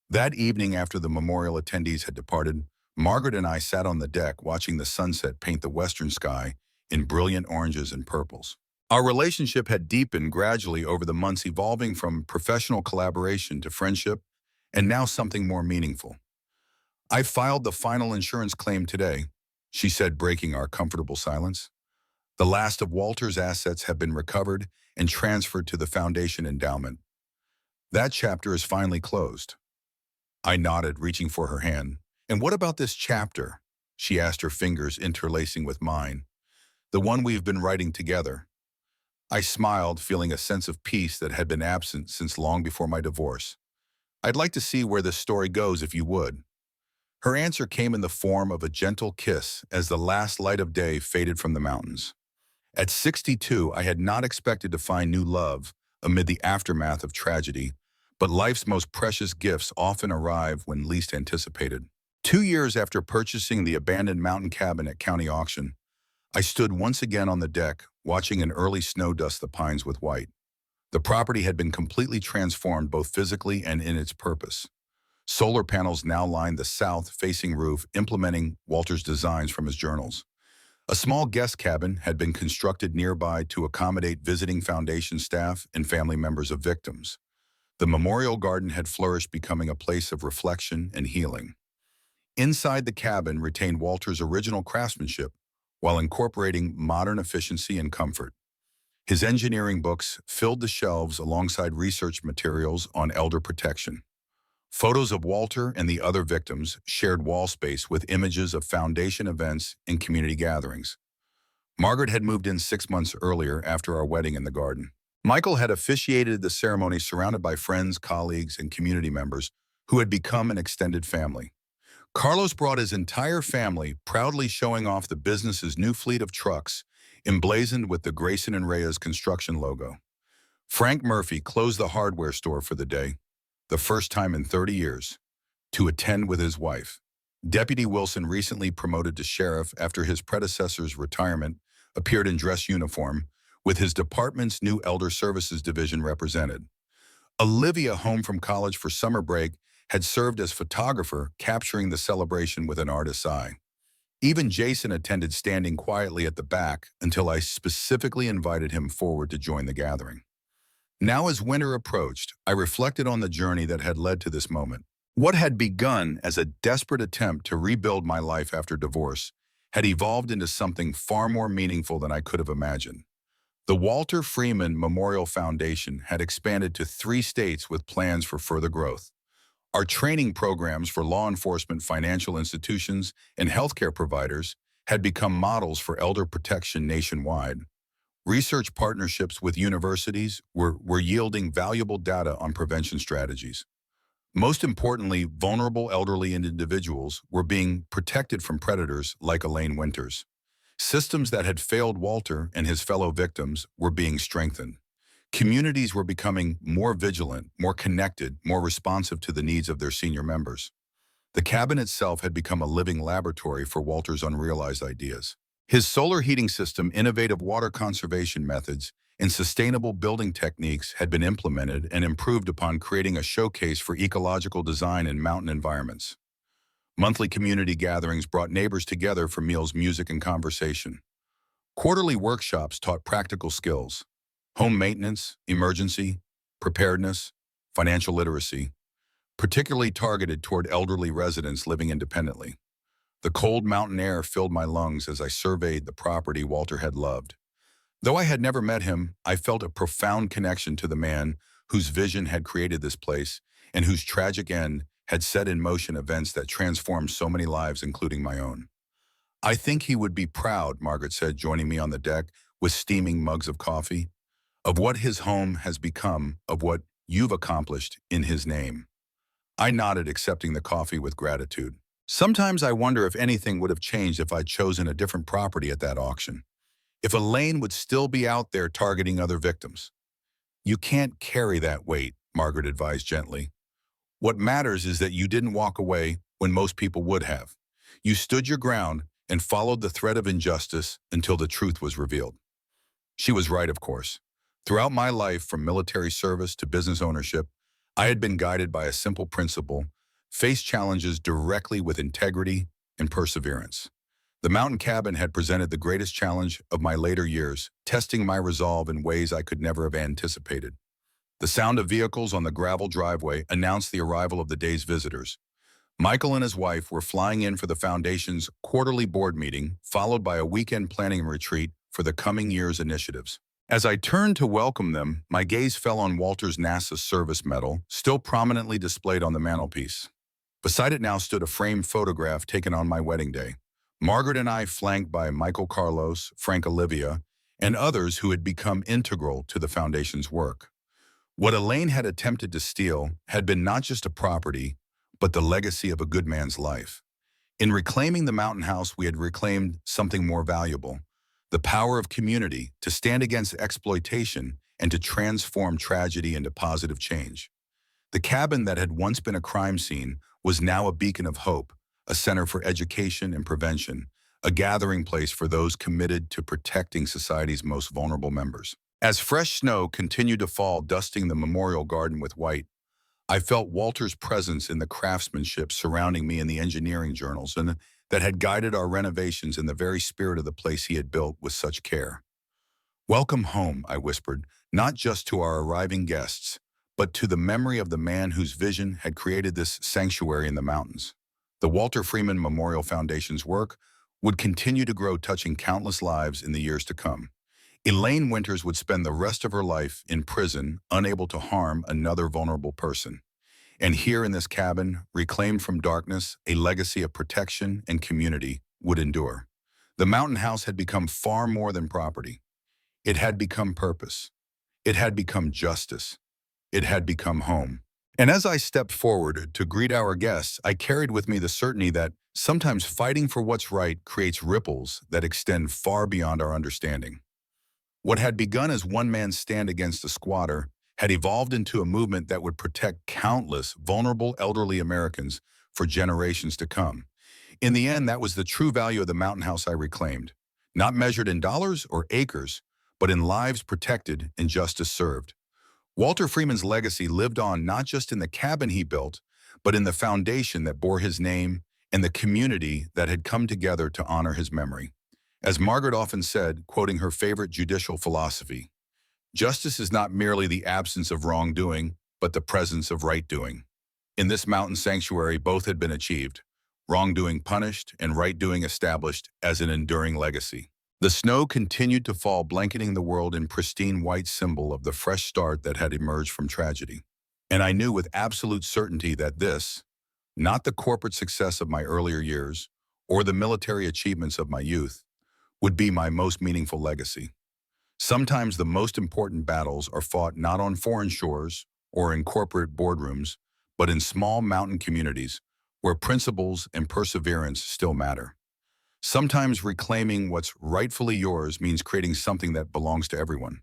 That evening, after the memorial attendees had departed, Margaret and I sat on the deck watching the sunset paint the western sky in brilliant oranges and purples. Our relationship had deepened gradually over the months, evolving from professional collaboration to friendship, and now something more meaningful. "I filed the final insurance claim today," she said, breaking our comfortable silence. "The last of Walter's assets have been recovered and transferred to the foundation endowment. That chapter is finally closed." I nodded, reaching for her hand. "And what about this chapter?" she asked, her fingers interlacing with mine. "The one we've been writing together." I smiled, feeling a sense of peace that had been absent since long before my divorce. "I'd like to see where this story goes if you would." Her answer came in the form of a gentle kiss as the last light of day faded from the mountains. At 62, I had not expected to find new love amid the aftermath of tragedy, but life's most precious gifts often arrive when least anticipated. 2 years after purchasing the abandoned mountain cabin at county auction, I stood once again on the deck, watching an early snow dust the pines with white. The property had been completely transformed both physically and in its purpose. Solar panels now lined the south-facing roof, implementing Walter's designs from his journals. A small guest cabin had been constructed nearby to accommodate visiting foundation staff and family members of victims. The memorial garden had flourished, becoming a place of reflection and healing. Inside the cabin retained Walter's original craftsmanship, while incorporating modern efficiency and comfort. His engineering books filled the shelves alongside research materials on elder protection. Photos of Walter and the other victims shared wall space with images of foundation events and community gatherings. Margaret had moved in 6 months earlier after our wedding in the garden. Michael had officiated the ceremony, surrounded by friends, colleagues, and community members who had become an extended family. Carlos brought his entire family, proudly showing off the business's new fleet of trucks, emblazoned with the Grayson and Reyes construction logo. Frank Murphy closed the hardware store for the day, the first time in 30 years, to attend with his wife. Deputy Wilson, recently promoted to sheriff after his predecessor's retirement, appeared in dress uniform, with his department's new Elder Services Division represented. Olivia, home from college for summer break, had served as photographer, capturing the celebration with an artist's eye. Even Jason attended, standing quietly at the back until I specifically invited him forward to join the gathering. Now, as winter approached, I reflected on the journey that had led to this moment. What had begun as a desperate attempt to rebuild my life after divorce had evolved into something far more meaningful than I could have imagined. The Walter Freeman Memorial Foundation had expanded to 3 states with plans for further growth. Our training programs for law enforcement, financial institutions, and healthcare providers had become models for elder protection nationwide. Research partnerships with universities were yielding valuable data on prevention strategies. Most importantly, vulnerable elderly individuals were being protected from predators like Elaine Winters. Systems that had failed Walter and his fellow victims were being strengthened. Communities were becoming more vigilant, more connected, more responsive to the needs of their senior members. The cabin itself had become a living laboratory for Walter's unrealized ideas. His solar heating system, innovative water conservation methods, and sustainable building techniques had been implemented and improved upon, creating a showcase for ecological design in mountain environments. Monthly community gatherings brought neighbors together for meals, music, and conversation. Quarterly workshops taught practical skills: home maintenance, emergency, preparedness, financial literacy, particularly targeted toward elderly residents living independently. The cold mountain air filled my lungs as I surveyed the property Walter had loved. Though I had never met him, I felt a profound connection to the man whose vision had created this place and whose tragic end had set in motion events that transformed so many lives, including my own. I think he would be proud, Margaret said, joining me on the deck with steaming mugs of coffee, of what his home has become, of what you've accomplished in his name. I nodded, accepting the coffee with gratitude. Sometimes I wonder if anything would have changed if I'd chosen a different property at that auction. If Elaine would still be out there targeting other victims. You can't carry that weight, Margaret advised gently. What matters is that you didn't walk away when most people would have. You stood your ground and followed the thread of injustice until the truth was revealed. She was right, of course. Throughout my life, from military service to business ownership, I had been guided by a simple principle: face challenges directly with integrity and perseverance. The mountain cabin had presented the greatest challenge of my later years, testing my resolve in ways I could never have anticipated. The sound of vehicles on the gravel driveway announced the arrival of the day's visitors. Michael and his wife were flying in for the Foundation's quarterly board meeting, followed by a weekend planning retreat for the coming year's initiatives. As I turned to welcome them, my gaze fell on Walter's NASA service medal, still prominently displayed on the mantelpiece. Beside it now stood a framed photograph taken on my wedding day. Margaret and I, flanked by Michael Carlos, Frank Olivia, and others who had become integral to the Foundation's work. What Elaine had attempted to steal had been not just a property, but the legacy of a good man's life. In reclaiming the mountain house, we had reclaimed something more valuable: the power of community to stand against exploitation and to transform tragedy into positive change. The cabin that had once been a crime scene was now a beacon of hope, a center for education and prevention, a gathering place for those committed to protecting society's most vulnerable members. As fresh snow continued to fall, dusting the memorial garden with white, I felt Walter's presence in the craftsmanship surrounding me in the engineering journals and that had guided our renovations in the very spirit of the place he had built with such care. "Welcome home," I whispered, not just to our arriving guests, but to the memory of the man whose vision had created this sanctuary in the mountains. The Walter Freeman Memorial Foundation's work would continue to grow, touching countless lives in the years to come. Elaine Winters would spend the rest of her life in prison, unable to harm another vulnerable person. And here in this cabin, reclaimed from darkness, a legacy of protection and community would endure. The mountain house had become far more than property. It had become purpose. It had become justice. It had become home. And as I stepped forward to greet our guests, I carried with me the certainty that sometimes fighting for what's right creates ripples that extend far beyond our understanding. What had begun as one man's stand against a squatter had evolved into a movement that would protect countless vulnerable elderly Americans for generations to come. In the end, that was the true value of the mountain house I reclaimed, not measured in dollars or acres, but in lives protected and justice served. Walter Freeman's legacy lived on not just in the cabin he built, but in the foundation that bore his name and the community that had come together to honor his memory. As Margaret often said, quoting her favorite judicial philosophy, "Justice is not merely the absence of wrongdoing, but the presence of right doing." In this mountain sanctuary, both had been achieved: wrongdoing punished and right doing established as an enduring legacy. The snow continued to fall, blanketing the world in pristine white symbol of the fresh start that had emerged from tragedy. And I knew with absolute certainty that this, not the corporate success of my earlier years or the military achievements of my youth, would be my most meaningful legacy. Sometimes the most important battles are fought not on foreign shores or in corporate boardrooms, but in small mountain communities where principles and perseverance still matter. Sometimes reclaiming what's rightfully yours means creating something that belongs to everyone.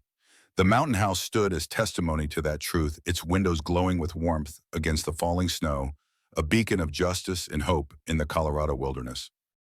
The mountain house stood as testimony to that truth, its windows glowing with warmth against the falling snow, a beacon of justice and hope in the Colorado wilderness.